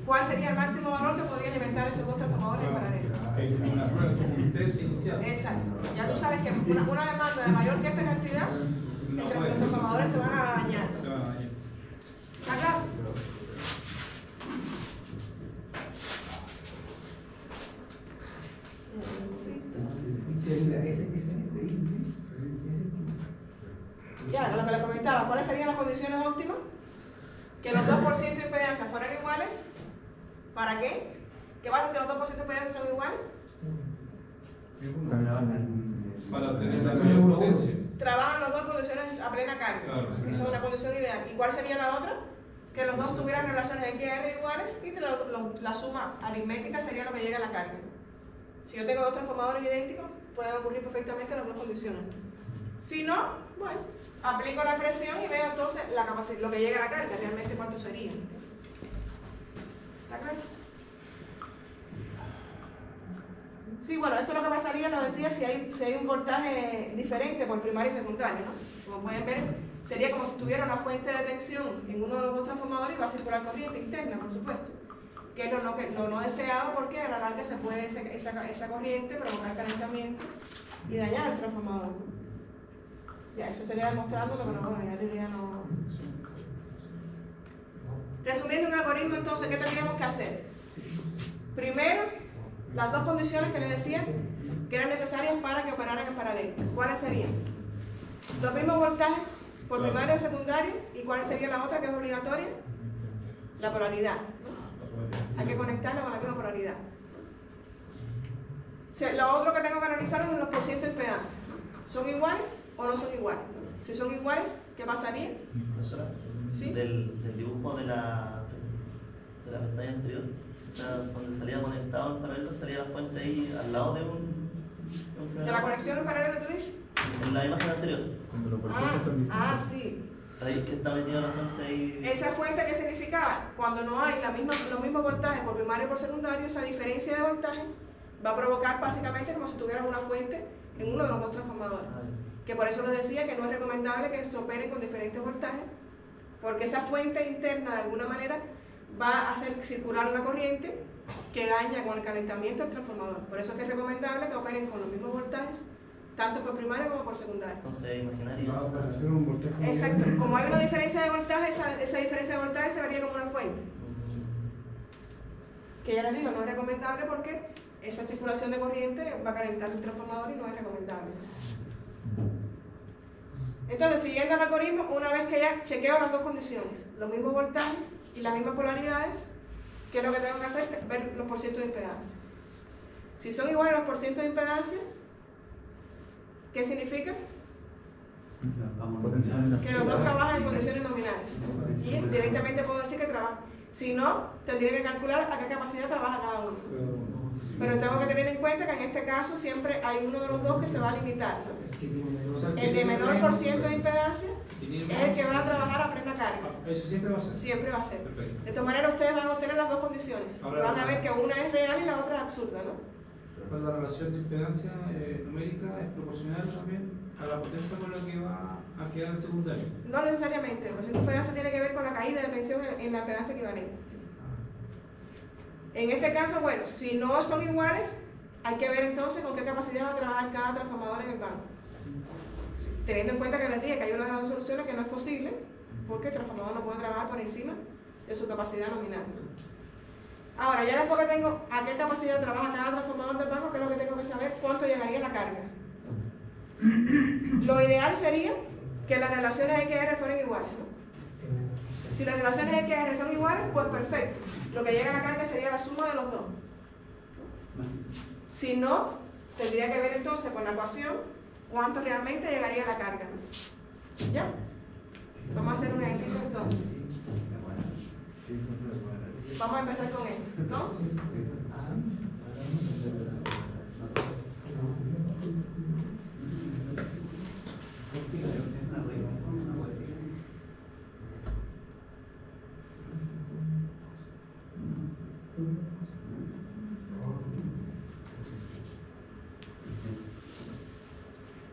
¿cuál sería el máximo valor que podía alimentar esos dos transformadores en paralelo? Hay una prueba, como un test inicial. Exacto. Ya tú sabes que una demanda de mayor que esta cantidad, No los puede. transformadores se van a dañar. Se va a dañar. ¿Está claro? Ya, lo que les comentaba, ¿cuáles serían las condiciones óptimas? Que los 2% de impedancia fueran iguales. ¿Para qué? ¿Qué pasa si los 2% de impedancia son iguales? Para obtener la mayor potencia. Trabajan los dos condiciones a plena carga. Claro. Esa es una condición ideal. ¿Y cuál sería la otra? Que los dos tuvieran relaciones XR iguales y que la suma aritmética sería lo que llega a la carga. Si yo tengo dos transformadores idénticos, pueden ocurrir perfectamente las dos condiciones. Si no, bueno, aplico la presión y veo entonces la capacidad, lo que llega a la carga, realmente cuánto sería. ¿Está claro? Sí, bueno, esto es lo que pasaría, lo decía, si hay un voltaje diferente por primario y secundario, ¿no? Como pueden ver, sería como si tuviera una fuente de tensión en uno de los dos transformadores y va a circular corriente interna, por supuesto. Que es lo no deseado porque a la larga se puede esa corriente provocar calentamiento y dañar el transformador, ¿no? Ya, eso sería demostrándolo, pero bueno, ya la idea no... Resumiendo un algoritmo, entonces, ¿qué tendríamos que hacer? Primero, las dos condiciones que les decía que eran necesarias para que operaran en paralelo. ¿Cuáles serían? Los mismos voltajes por primario y secundario. ¿Y cuál sería la otra que es obligatoria? La polaridad, ¿no? Hay que conectarla con la misma polaridad. Lo otro que tengo que analizar son los porcientos de impedancia. ¿Son iguales o no son iguales? Si son iguales, ¿qué pasaría? Profesora, ¿Sí? del dibujo de la pantalla anterior, o sea, donde salía conectado en paralelo, salía la fuente ahí al lado de un ¿De la conexión en paralelo tú dices? en la imagen anterior. Cuando los voltajes son distintos. Sí. Ahí que está metida la fuente ahí. ¿Esa fuente qué significa? Cuando no hay los mismos voltajes por primario y por secundario, esa diferencia de voltaje va a provocar básicamente como si tuvieras una fuente en uno de los dos transformadores. Que por eso les decía que no es recomendable que se operen con diferentes voltajes, porque esa fuente interna de alguna manera va a hacer circular una corriente que daña con el calentamiento del transformador. Por eso es que es recomendable que operen con los mismos voltajes, tanto por primario como por secundario. Entonces, imaginario. Va a aparecer un voltaje muy Exacto, grande. como hay una diferencia de voltaje, esa diferencia de voltaje se vería como una fuente. Que ya les digo, no es recomendable porque esa circulación de corriente va a calentar el transformador y no es recomendable. Entonces, siguiendo el algoritmo, una vez que ya chequeo las dos condiciones, los mismos voltajes y las mismas polaridades, ¿qué es lo que tengo que hacer? Ver los porcientos de impedancia. Si son iguales los porcientos de impedancia, ¿qué significa? Potencial. Que los dos trabajan en condiciones nominales. Y directamente puedo decir que trabajan. Si no, tendría que calcular a qué capacidad trabaja cada uno. Pero tengo que tener en cuenta que en este caso siempre hay uno de los dos que se va a limitar, ¿no? El de menor por ciento de impedancia es el que va a trabajar a plena carga. Eso siempre va a ser. Siempre va a ser. Perfecto. De todas maneras, ustedes van a obtener las dos condiciones. Y Ahora, van a ver que una es real y la otra es absurda, ¿no? Pues la relación de impedancia numérica es proporcional también a la potencia con la que va a quedar en secundario. No necesariamente. El porciento de impedancia tiene que ver con la caída de tensión en la impedancia equivalente. En este caso, bueno, si no son iguales, hay que ver entonces con qué capacidad va a trabajar cada transformador en el banco. Teniendo en cuenta que les dije que hay una de las dos soluciones que no es posible, porque el transformador no puede trabajar por encima de su capacidad nominal. Ahora, ya después que tengo a qué capacidad trabaja cada transformador del banco, ¿qué es lo que tengo que saber? ¿Cuánto llegaría la carga? Lo ideal sería que las relaciones XR fueran iguales, ¿no? Si las relaciones XR son iguales, pues perfecto. Lo que llega a la carga sería la suma de los dos. Si no, tendría que ver entonces con la ecuación cuánto realmente llegaría a la carga. ¿Ya? Vamos a hacer un ejercicio entonces. Vamos a empezar con esto, ¿no?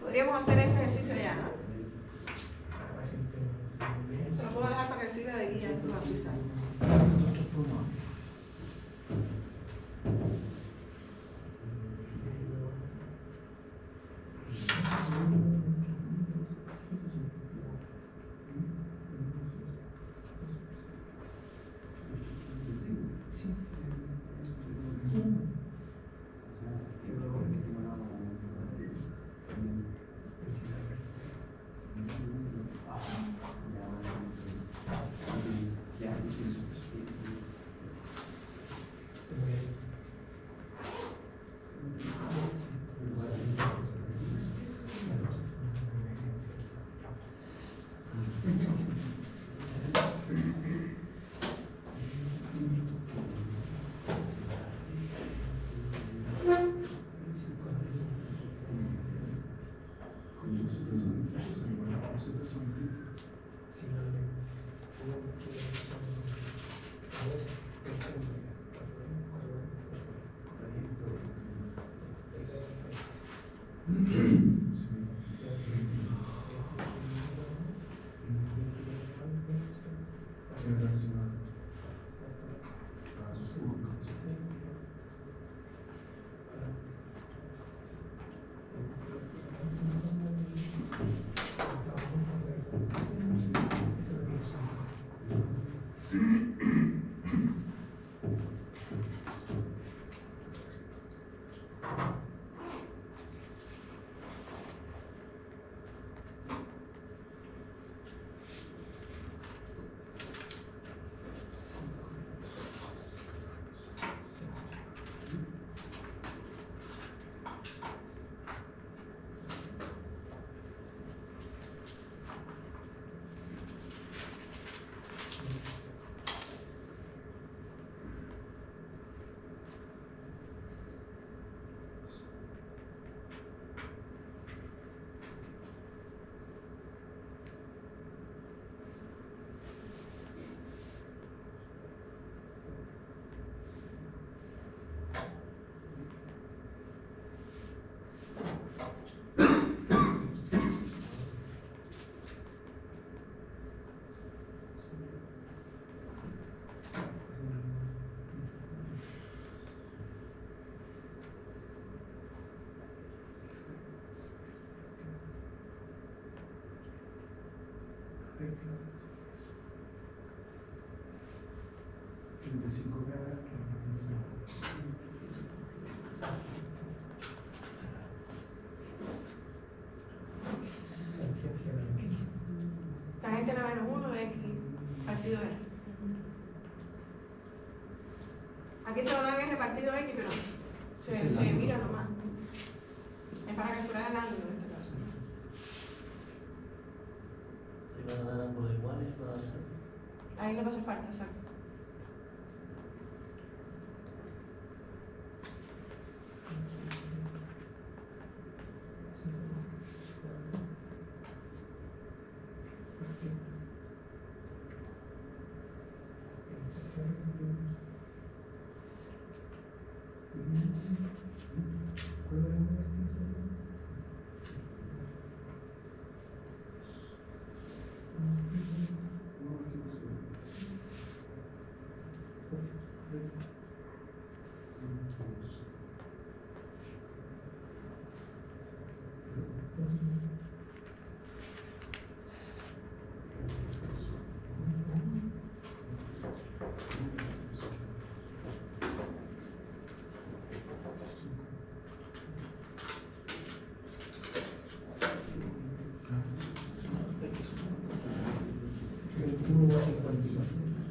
Podríamos hacer ese ejercicio ya, ¿no? Se lo puedo dejar para que sirve de guía esto a utilizar. Tangente a la menos 1 de X, partido R. Aquí se lo dan en repartido X, pero se mira nomás. Es para calcular el ángulo en este caso. Y van a dar ángulos iguales, va a dar cero. Ahí no te hace falta, exacto.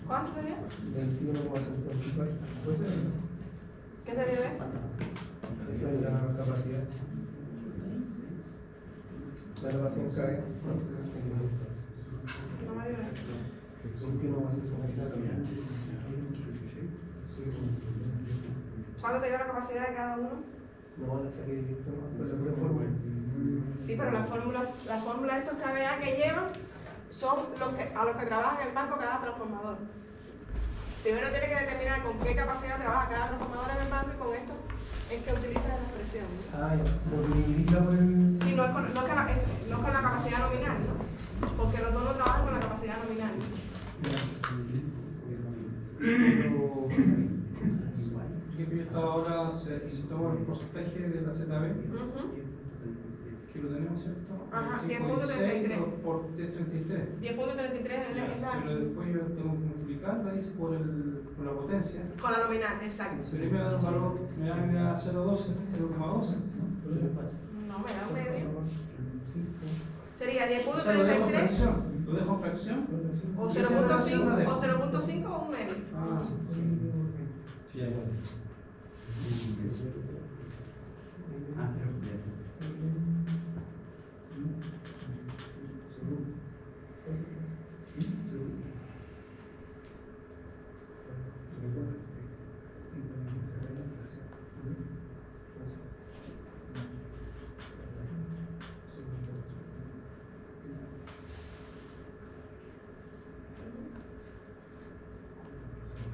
¿Cuánto te dio? 21,54. ¿Qué te dio eso? Eso es la capacidad. La capacidad en carga. No me dio eso. 21,54. ¿Cuánto te dio la capacidad de cada uno? No, la saqué directo, no, pero la pura fórmula. Sí, pero las fórmulas de estos KVA que llevan son a los que trabajan en el banco cada transformador. Primero tienes que determinar con qué capacidad trabaja cada transformador en el banco y con esto es que utilizas la expresión. Ah, ya. Multiplica por el. Sí, no es con la capacidad nominal, ¿no? Porque los dos no trabajan con la capacidad nominal. Pero, yo estaba ahora, si toma el porcentaje de la ZB, que lo tenemos, ¿cierto? Ajá, 10.33 por 10.33. 10.33 es la... Pero después yo tengo que multiplicarla, dice, por la potencia. Con la nominal, exacto. Si me da un valor, me da 0.12, 0.12. No, me da un medio. Sería O sea, lo dejo en 10.33 fracción. Lo dejo en fracción. o Y esa relación 0.5 la dejo. o 0.5 o un medio. Ah, sí, ahí va.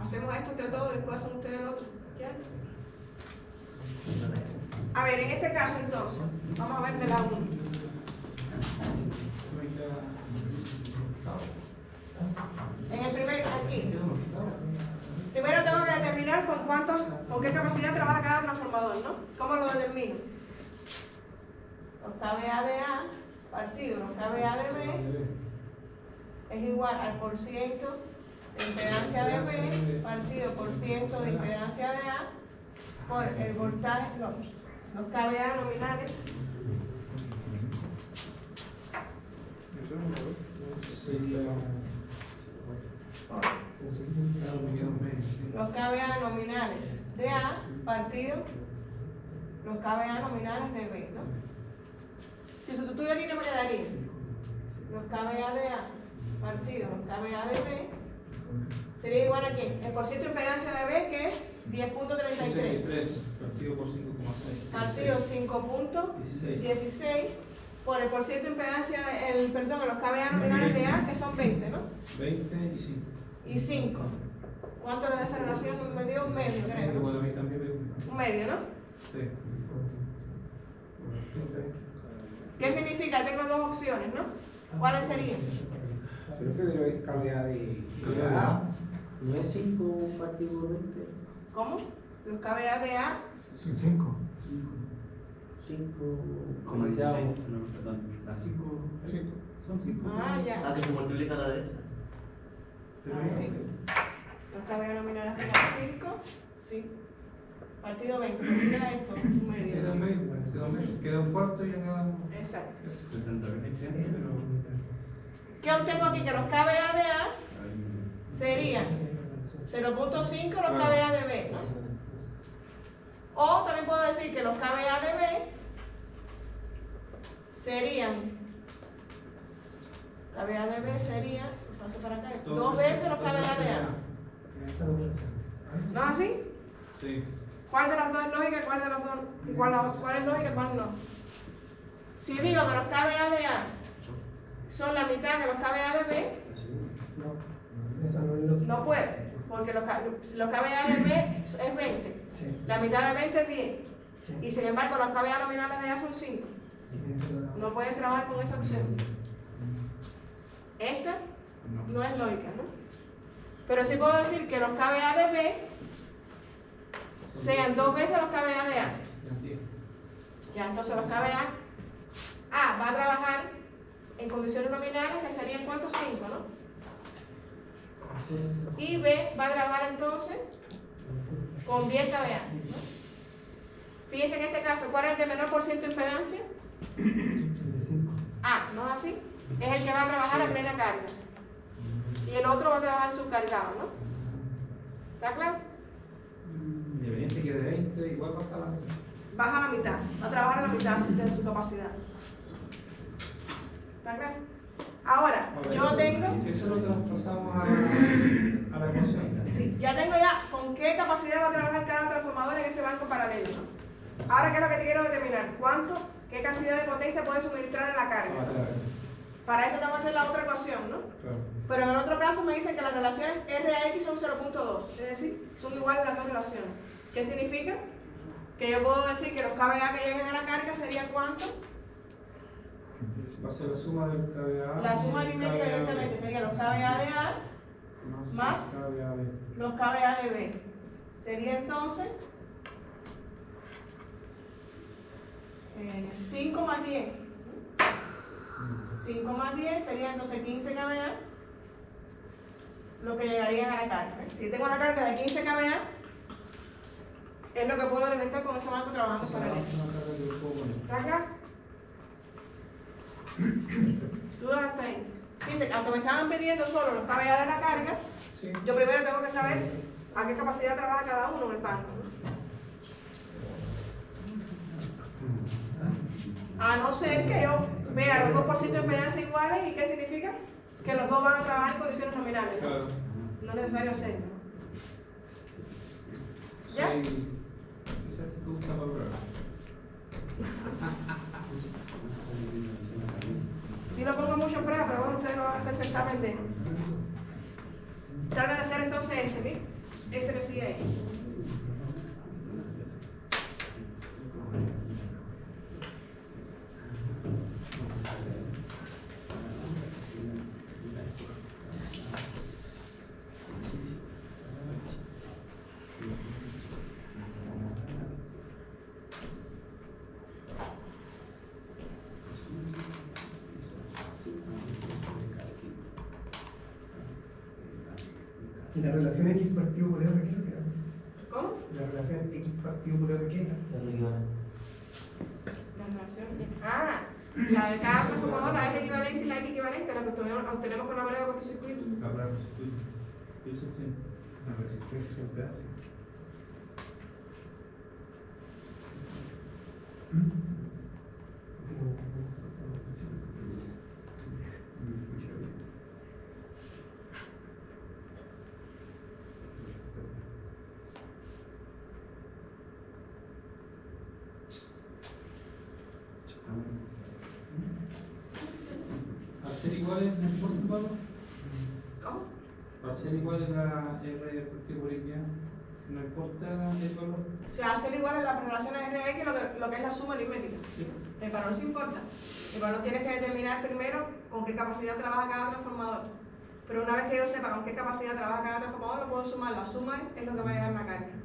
Hacemos esto entre todos, después hacen ustedes el otro. ¿Ya? A ver, en este caso entonces, vamos a ver de la 1. En el primer, aquí. Primero tengo que determinar con qué capacidad trabaja cada transformador, ¿no? ¿Cómo lo determino? Los kVA de A partido los kVA de B es igual al porciento de impedancia de B partido por ciento de impedancia de A por el voltaje, los kVA nominales los kVA nominales de A partido los kVA nominales de B, ¿no? Si sustituyo aquí, ¿qué me quedaría? Los kVA de A partido los kVA de B sería igual a ¿qué? El porciento de impedancia de B, que es 10.33 partido por 5,6 partido 5.16 por el porciento de impedancia, perdón, los kVA nominales de A, que son 20, ¿no? 20 y 5. Y 5. ¿Cuánto le da esa relación? Me dio un medio, creo. Bueno, a mí también me... Un medio, ¿no? Sí. ¿Qué significa? Tengo dos opciones, ¿no? ¿Cuáles serían? Pero es kVA de A, no es 5 partido por 20. ¿Cómo? Los kVA de A. 5. 5 Como dice, no, perdón, las 5 son 5. Ah, ya. Ah, que se multiplica a la derecha. Pero Ah, ok. Los kVA nominales de A 5. Sí. Partido 20. Pues siga esto. Un se da medio. medio, queda un cuarto y ya queda... Exacto. Pero... ¿Qué obtengo aquí? Que los kVA de A serían 0.5 los kVA de B, ¿no? O también puedo decir que los kVA de B serían, kVA de B sería, paso para acá, 2 veces los kVA de A. ¿No es así? Sí. ¿Cuál de las dos es lógica y cuál de las dos? ¿Cuál es lógica y cuál no? Si digo que los kVA de A son la mitad de los kVA de B, no puede, porque los kVA de B es 20. La mitad de 20 es 10. Y sin embargo, los kVA nominales de A son 5. No pueden trabajar con esa opción. Esta no es lógica, ¿no? Pero sí puedo decir que los kVA de B sean 2 veces los kVA de A. Ya, entonces los kVA A va a trabajar en condiciones nominales que serían ¿cuántos? 5, ¿no? Y B va a trabajar entonces con 10 kVA. Fíjense en este caso, ¿cuál es el de menor porciento de impedancia? A, ¿no es así? Es el que va a trabajar a plena carga. Y el otro va a trabajar subcargado, ¿no? ¿Está claro? Independiente que de 20, igual baja la... Baja a la mitad, va a trabajar a la mitad de su capacidad. ¿Está claro? Ahora, yo tengo... Eso lo traspasamos a la ecuación. Sí, ya tengo ya con qué capacidad va a trabajar cada transformador en ese banco paralelo, ¿no? Ahora, ¿qué es lo que te quiero determinar? ¿Qué cantidad de potencia puede suministrar en la carga? Para eso tengo que hacer la otra ecuación, ¿no? Claro. Pero en el otro caso me dicen que las relaciones R a X son 0.2, es decir, son iguales las dos relaciones. ¿Qué significa? Que yo puedo decir que los kVA que lleguen a la carga serían ¿cuánto? Va a ser la suma del kVA. La suma aritmética directamente sería los kVA de A más KBAB. los KBADB. Sería entonces 5 más 10. 5 más 10 sería entonces 15 kVA, lo que llegarían a la carga. Si tengo una carga de 15 kVA, es lo que puedo alimentar con ese marco trabajando para eso. ¿Está acá? ¿Dudas hasta ahí? Dice, aunque me estaban pidiendo solo los kVA de la carga, Sí. yo primero tengo que saber a qué capacidad trabaja cada uno en el banco. A no ser que yo vea los 2% de impedancia iguales, ¿y qué significa? Que los dos van a trabajar en condiciones nominales. Claro. No es necesario hacerlo. ¿Ya? Sí. Esa actitud está para prueba. Sí lo pongo mucho en prueba, pero bueno, ustedes no van a hacer certamen de. Trata de hacer entonces este, ¿sí? Ese que sigue ahí. ¿Y la relación X partido por R qué es lo que era? ¿Cómo? La relación X partido por R qué era? Es lo equivalente. La relación. Ah, la de cada transformador, la R equivalente y la X equivalente, la que obtenemos con la prueba de cortocircuito. La prueba de circuito. ¿Qué es usted? La resistencia y el pedazo. Al ser iguales, no importa el valor. ¿Cómo? Al ser iguales la R partido por X, no importa el valor. O sea, hacer igual en las relaciones RX lo que es la suma aritmética. El valor sí importa. El valor tienes que determinar primero con qué capacidad trabaja cada transformador. Pero una vez que yo sepa con qué capacidad trabaja cada transformador, lo puedo sumar. La suma es lo que va a llegar a la carga.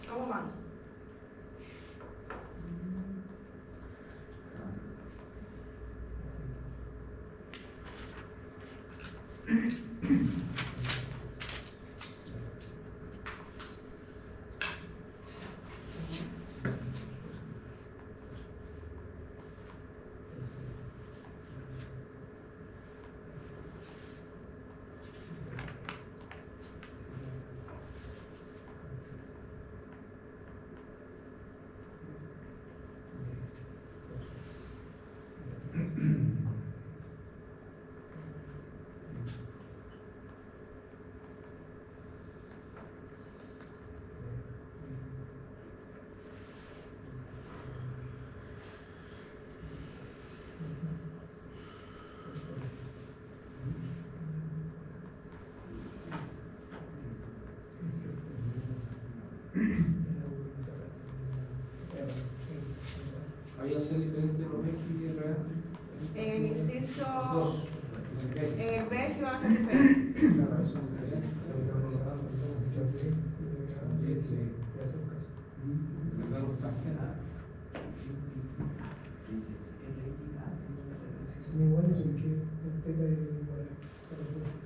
¿Cómo van? Ahí hace diferente los X y el real. En el inciso, Dos. en el B sí van a ser diferentes. Claro, son diferentes. Sacar los tangentes. Si son iguales, son que el teta es igual para los dos.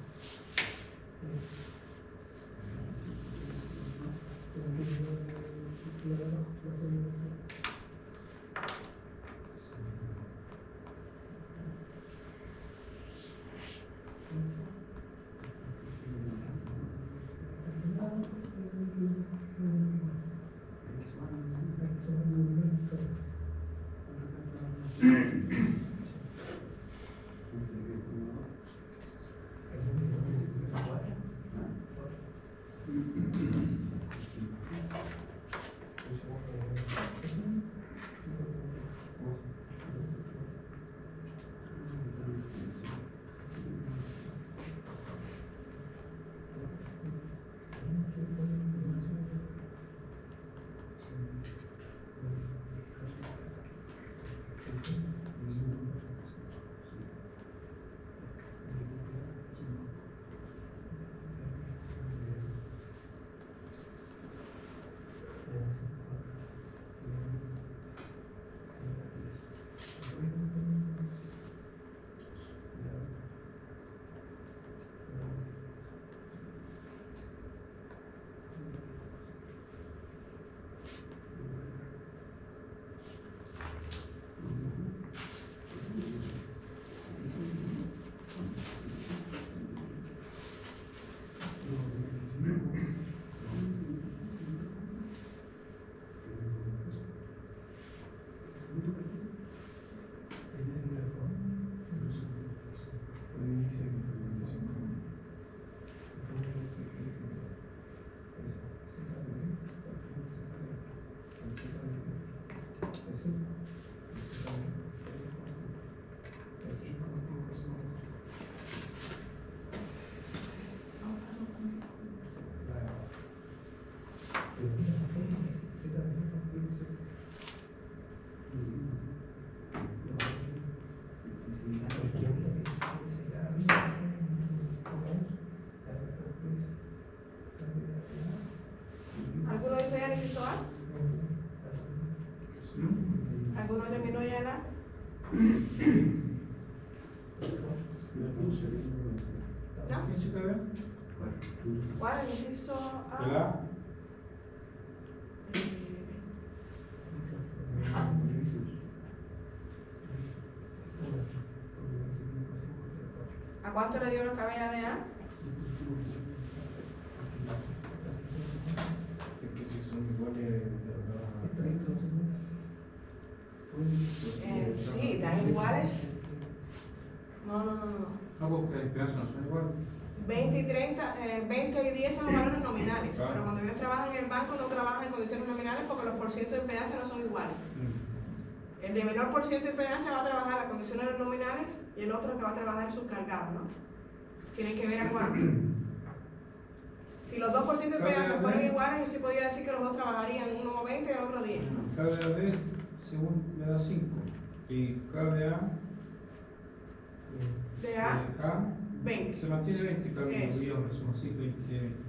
¿Alguno terminó ya la? ¿No? ¿Quién se cabe? ¿Cuál? El inciso A. ¿El A? ¿A cuánto le dio los KBA de A? Es que si son iguales, Sí, dan iguales. No. No, porque las impedancias no son iguales. 20 y 30, 20 y 10 son los valores nominales, Claro. pero cuando ellos trabajan en el banco no trabajan en condiciones nominales porque los porcientos de impedancia no son iguales. El de menor por ciento de impedancia va a trabajar las condiciones nominales y el otro que va a trabajar subcargado, ¿no? Tienen que ver a cuánto. Si los 2% de impedancia fueran iguales, yo sí podría decir que los dos trabajarían, uno 20 y el otro 10. KBA D, según me da 5. Y KBA De A, 20. se mantiene 20, claro, Eso. los guiones son así,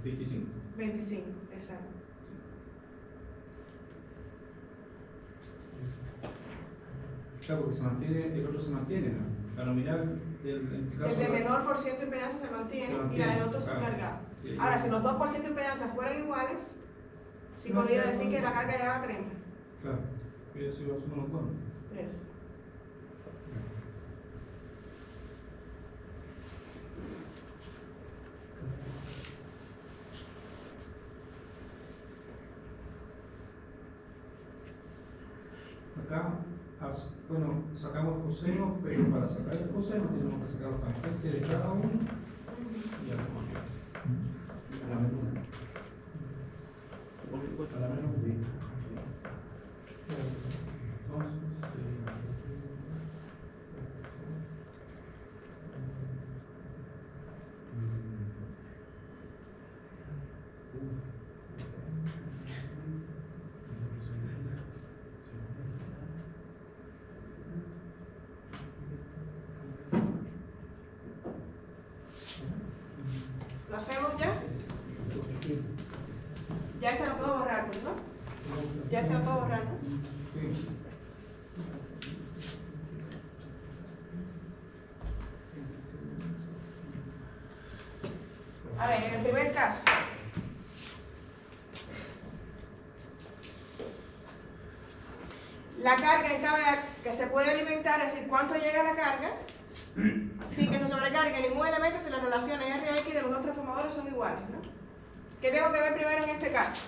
25. 25, exacto. Claro, porque se mantiene, el otro se mantiene, ¿no? La nominal, en este caso. El de menor por ciento de impedancia se mantiene y la del otro claro. subcargado. Sí, Ahora, si los 2% de impedancia fueran iguales, sí podría decir que la carga llegaba a 30. Claro, pero si lo suman los dos. 3. Acá, bueno, sacamos el coseno, pero para sacar el coseno tenemos que sacar los tangentes de cada uno y ya lo cambiamos. A la menos. A la menos B. Entonces, ¿Lo hacemos ya? Ya este lo puedo borrar, pues, ¿no? Ya este lo puedo borrar, ¿no? sí. A ver, en el primer caso. La carga en KBA que se puede alimentar, es decir, cuánto llega la carga, sin que se sobrecargue ningún elemento si las relaciones RX de los dos transformadores son iguales, ¿no? ¿Qué tengo que ver primero en este caso?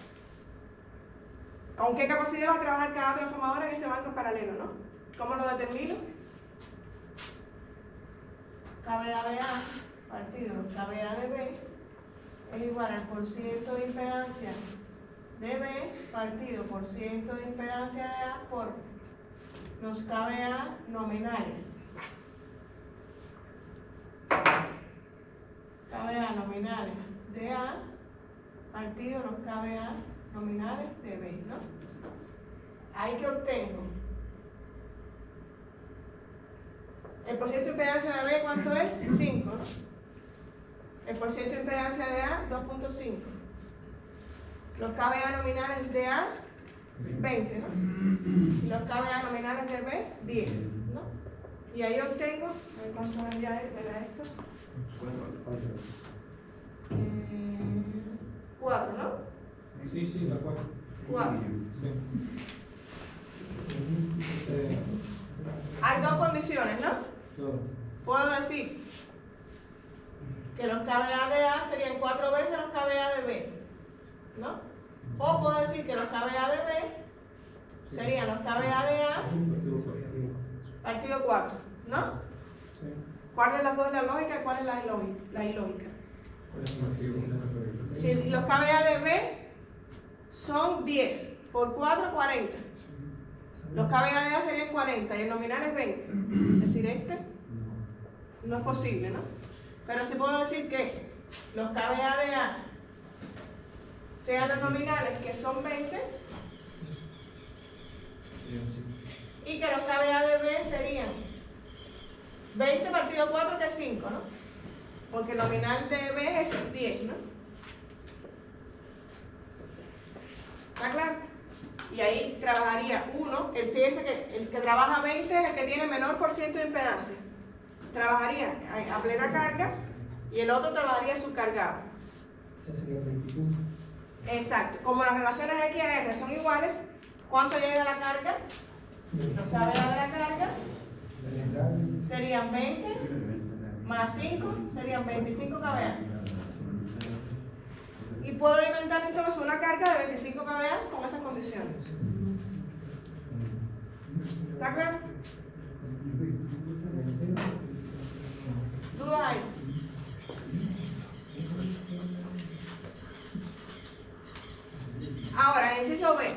¿Con qué capacidad va a trabajar cada transformador en ese banco en paralelo, no? ¿Cómo lo determino? KBA de A partido KBA de B es igual al porciento de impedancia de B partido por ciento de impedancia de A por los KBA nominales. KBA nominales de A partido los KBA nominales de B, ¿no? Ahí que obtengo. El porciento de impedancia de B, ¿cuánto es? 5, ¿no? El porciento de impedancia de A, 2.5. Los KBA nominales de A, 20, ¿no? Y los KBA nominales de B, 10, ¿no? Y ahí obtengo, a ver cuánto me da esto. 4, ¿no? Sí, la 4. 4. Sí. Hay dos condiciones, ¿no? Todo. Puedo decir que los KBA de A serían 4 veces los KBA de B, ¿no? O puedo decir que los KBA de B serían los KBA de A partido 4, ¿no? Sí. ¿Cuál de las dos es la lógica y cuál es la ilógica? ¿cuál es el motivo? Si los KBA de B son 10 por 4, 40. Los KBA de A serían 40 y el nominal es 20. Es decir, este no es posible, ¿no? Pero sí puedo decir que los KBA de A sean los nominales, que son 20, y que los KBA de B serían 20 partido 4, que es 5, ¿no? Porque el nominal de B es 10, ¿no? ¿Está claro? Y ahí ahí trabajaría uno, fíjense que el que trabaja 20 es el que tiene menor por ciento de impedancia. Trabajaría a plena carga y el otro trabajaría subcargado. Eso sería 25. Exacto. Como las relaciones X a R son iguales, ¿cuánto llega a la carga? Los kVA de la carga serían 20 más 5, serían 25 kVA. Y puedo inventar entonces una carga de 25 kVA con esas condiciones. ¿Está claro? ¿Dudas hay? Ahora, ejercicio B.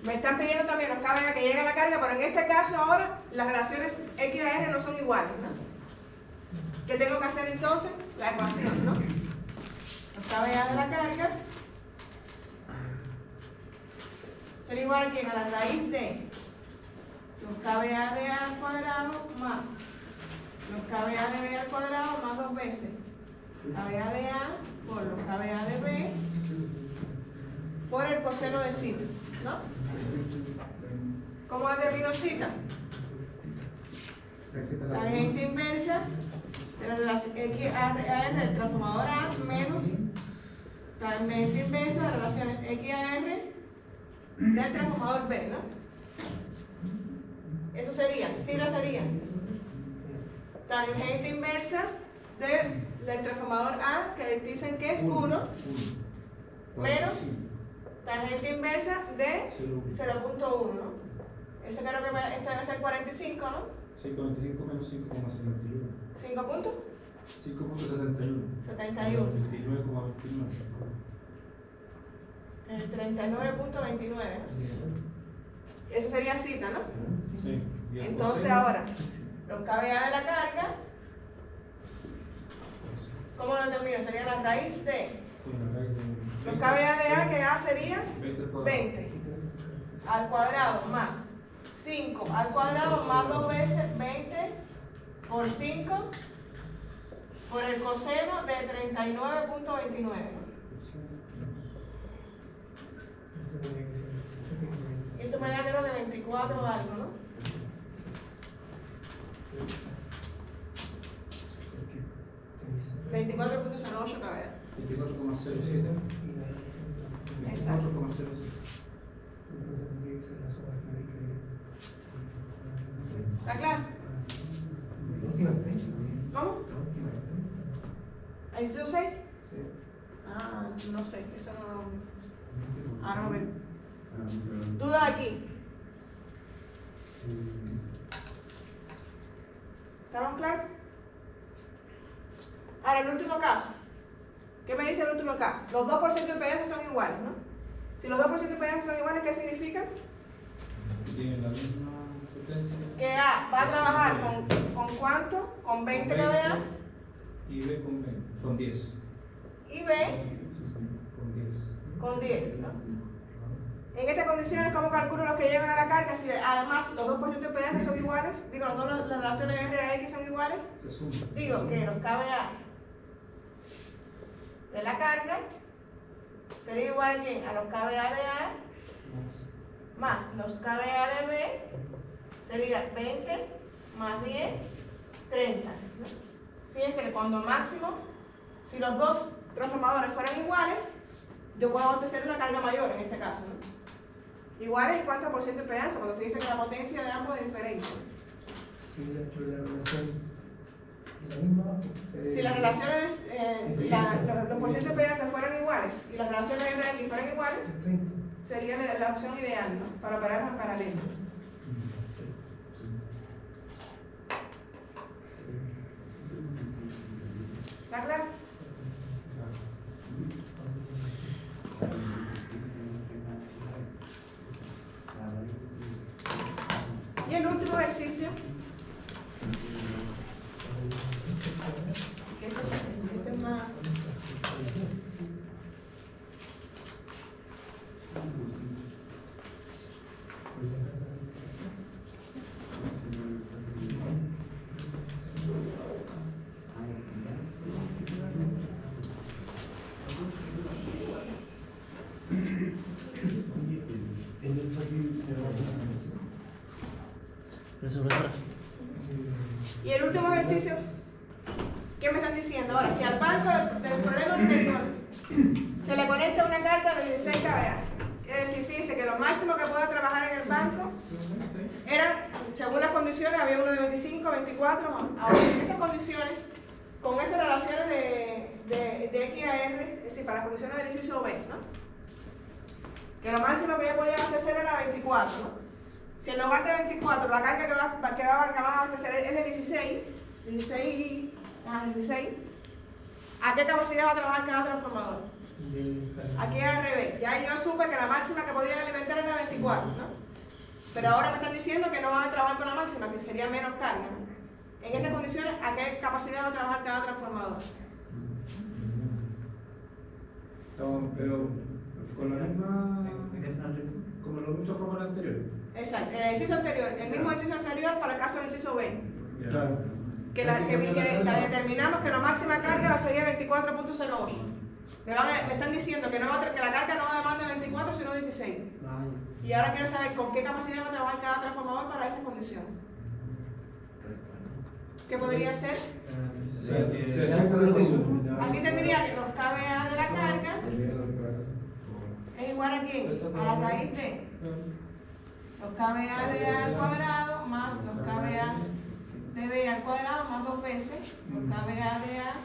Me están pidiendo también los kVA que lleguen a la carga, pero en este caso ahora las relaciones X a R no son iguales, ¿no? ¿Qué tengo que hacer entonces? La ecuación, ¿no? Los kVA de la carga sería igual que a la raíz de los kVA de A al cuadrado más los kVA de B al cuadrado más 2 veces kVA de A por los kVA de B por el coseno de zeta, ¿no? ¿Cómo determino zeta? Tangente inversa de la relación X a R del transformador A menos tangente inversa de relaciones X a R del transformador B, ¿no? Eso sería, zeta sería tangente inversa del transformador A, que dicen que es 1, menos tangente inversa de 0.1, ¿no? Eso creo que este debe ser 45, ¿no? 6,45 menos 5,71. 5 puntos. 5,71. 71. 39,29. 39.29, ¿no? Eso sería zeta, ¿no? Sí. Entonces ahora, los kVA de la carga, ¿cómo lo determino? Sería la raíz de Sí, la raíz de los kVA de A, que A sería 20 al cuadrado. 20 al cuadrado más 5 al cuadrado más 2 veces 20 por 5 por el coseno de 39.29. Y esto me da creo que 24 o algo, ¿no? Porque 24.08 kVA. 24,07. Exacto. 24,07. ¿Está claro? ¿Cómo? ¿Ahí yo sé? Ah, no sé, eso no. Ahora no veo. ¿Dudas aquí? ¿Estamos claros? Ahora, el último caso. ¿Qué me dice el último caso? Los 2% de impedancia son iguales, ¿no? Si los 2% de impedancia son iguales, ¿qué significa? Tienen la misma potencia. Que A va a trabajar con ¿cuánto? Con 20 kVA. Y B con 20. Con 10. Y B Con 10. con 10, ¿no? En estas condiciones, ¿cómo calculo los que llegan a la carga? Si además los 2% de impedancia son iguales, digo, las relaciones R a X son iguales, Se suma. digo que los kVA de la carga sería igual que a los kVA de A más los kVA de B, sería 20 más 10, 30. ¿no? Fíjense que cuando máximo, si los dos transformadores fueran iguales, yo puedo abastecer una carga mayor en este caso, ¿no? Iguales en cuánto por ciento de impedancia, cuando fíjense que la potencia de ambos es diferente. Si la relación es la misma, Si las relaciones, los porcientos de impedancia fueran iguales y las relaciones de R fueran iguales, es 30. sería la opción ideal, ¿no? Para operar en paralelo. ¿Está claro? Y el último ejercicio, que este es más. Y el último ejercicio, ¿qué me están diciendo? Ahora, si al banco del problema anterior se le conecta una carga de 16 kVA, es decir, fíjense que lo máximo que pueda trabajar en el banco era, según las condiciones, había uno de 25, 24, ahora en esas condiciones, con esas relaciones de X a R, es decir, para las condiciones del inciso B, ¿no? Que lo máximo que yo podía abastecer era 24, ¿no? Si en lugar de 24 la carga que van a abastecer es de 16, ¿a qué capacidad va a trabajar cada transformador? Aquí es al revés. Ya yo supe que la máxima que podían alimentar era 24, ¿no? Pero ahora me están diciendo que no van a trabajar con la máxima, que sería menos carga, ¿no? En esas condiciones, ¿a qué capacidad va a trabajar cada transformador? Pero con la misma. Como los muchos transformadores anteriores. Exacto, el ejercicio anterior, el mismo ejercicio anterior para el caso del inciso B. Claro. Que la determinamos que la máxima carga sería 24.08. Me están diciendo que, que la carga no va a demandar 24 sino 16. Y ahora quiero saber con qué capacidad va a trabajar cada transformador para esa condición. ¿Qué podría ser? Aquí tendría que los kVA de la carga es igual a quién? A la raíz de los kVA de A al cuadrado más los kVA de B al cuadrado más 2 veces los kVA de A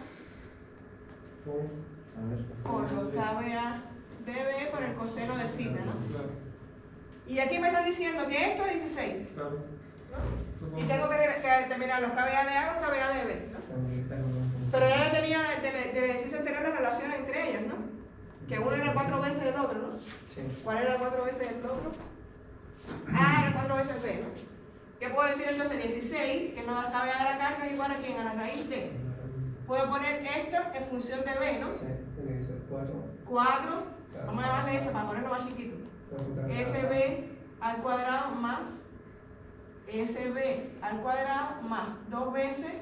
por los kVA de B por el coseno de zeta, ¿no? Y aquí me están diciendo que esto es 16. ¿No? Y tengo que determinar los kVA de A y los kVA de B, ¿no? Pero ya tenía del ejercicio anterior las relaciones entre ellos, ¿no? Que uno era 4 veces del otro, ¿no? ¿Cuál era 4 veces del otro? A era 4 veces B, ¿no? ¿Qué puedo decir entonces? 16, que no da kVA de la carga, es igual a quién, a la raíz de. Puedo poner esto en función de B, ¿no? Sí, tiene que ser 4. 4, vamos a llamarle ese para ponerlo más chiquito. SB al cuadrado más SB al cuadrado más 2 veces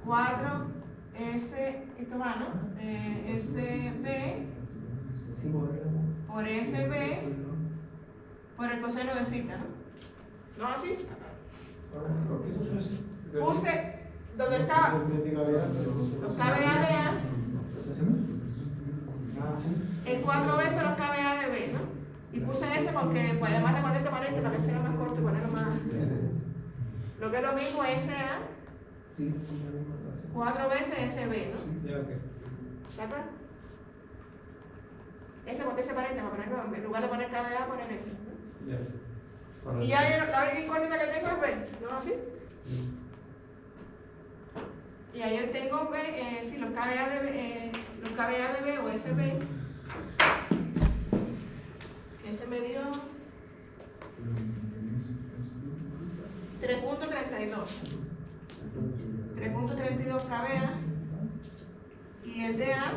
4 esto va, ¿no? SB por SB por el coseno de zeta, ¿no? ¿No así? ¿Por qué puso eso? Puse donde estaba los kVA de A es 4 veces los kVA de B, ¿no? Y puse ese porque pues, además de poner este paréntesis para que sea más corto y ponerlo más. Lo que es lo mismo SA 4 veces SB, ¿no? Ya, ok. ¿Está claro? Ese porque ese paréntesis para ponerlo, en lugar de poner kVA, poner ese, ¿no? Ya. Y ya la única incógnita que tengo es B, ¿no así? Y ahí yo tengo B, sí, los kVA de B o SB, que ese me dio 3.32. 3.32 kVA y el de A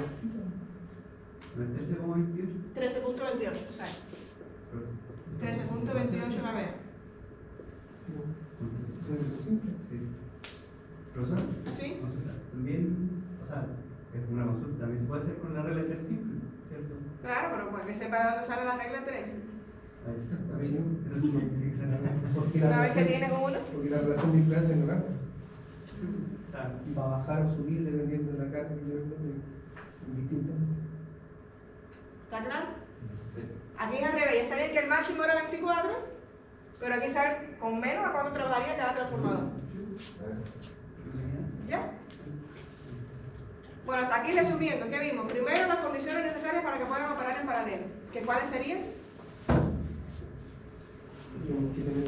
13.28, o sea, 13.28 kVA. ¿Profesor? ¿Sí? También, o sea, es una consulta, también se puede hacer con la regla 3 simple, ¿cierto? Claro, pero para que sepa de dónde sale la regla 3. Una vez que tiene uno. Porque la relación de impedancia no cambia. O sea, Va a bajar o subir dependiendo de la carga indistintamente. ¿Está claro? Aquí es al revés, ya saben que el máximo era 24, pero aquí saben con menos a cuánto trabajaría cada transformador. ¿Ya? Bueno, hasta aquí resumiendo, ¿qué vimos? Primero las condiciones necesarias para que puedan operar en paralelo. ¿Que cuáles serían?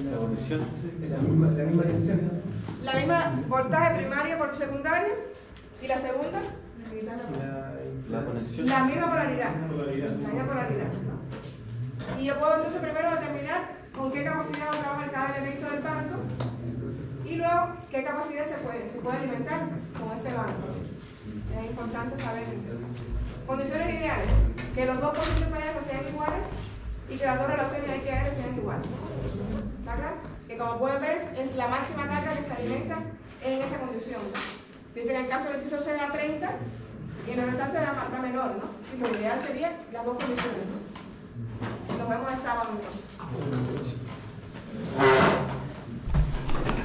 La condición. La misma tensión. La misma voltaje primario por secundario y la segunda, La conexión. la misma polaridad. La misma polaridad. Y yo puedo entonces primero determinar con qué capacidad va a trabajar cada elemento del banco y luego qué capacidad se puede alimentar con ese banco. Es importante saber eso. Condiciones ideales, que los dos posibles parámetros sean iguales y que las dos relaciones XR sean iguales. ¿Está claro? Que como pueden ver es la máxima carga que se alimenta en esa condición. Fíjense que en el caso del inciso C da 30 Y en el restante da menor, ¿no? Y lo ideal sería las dos condiciones, ¿no? Nos vemos el sábado entonces.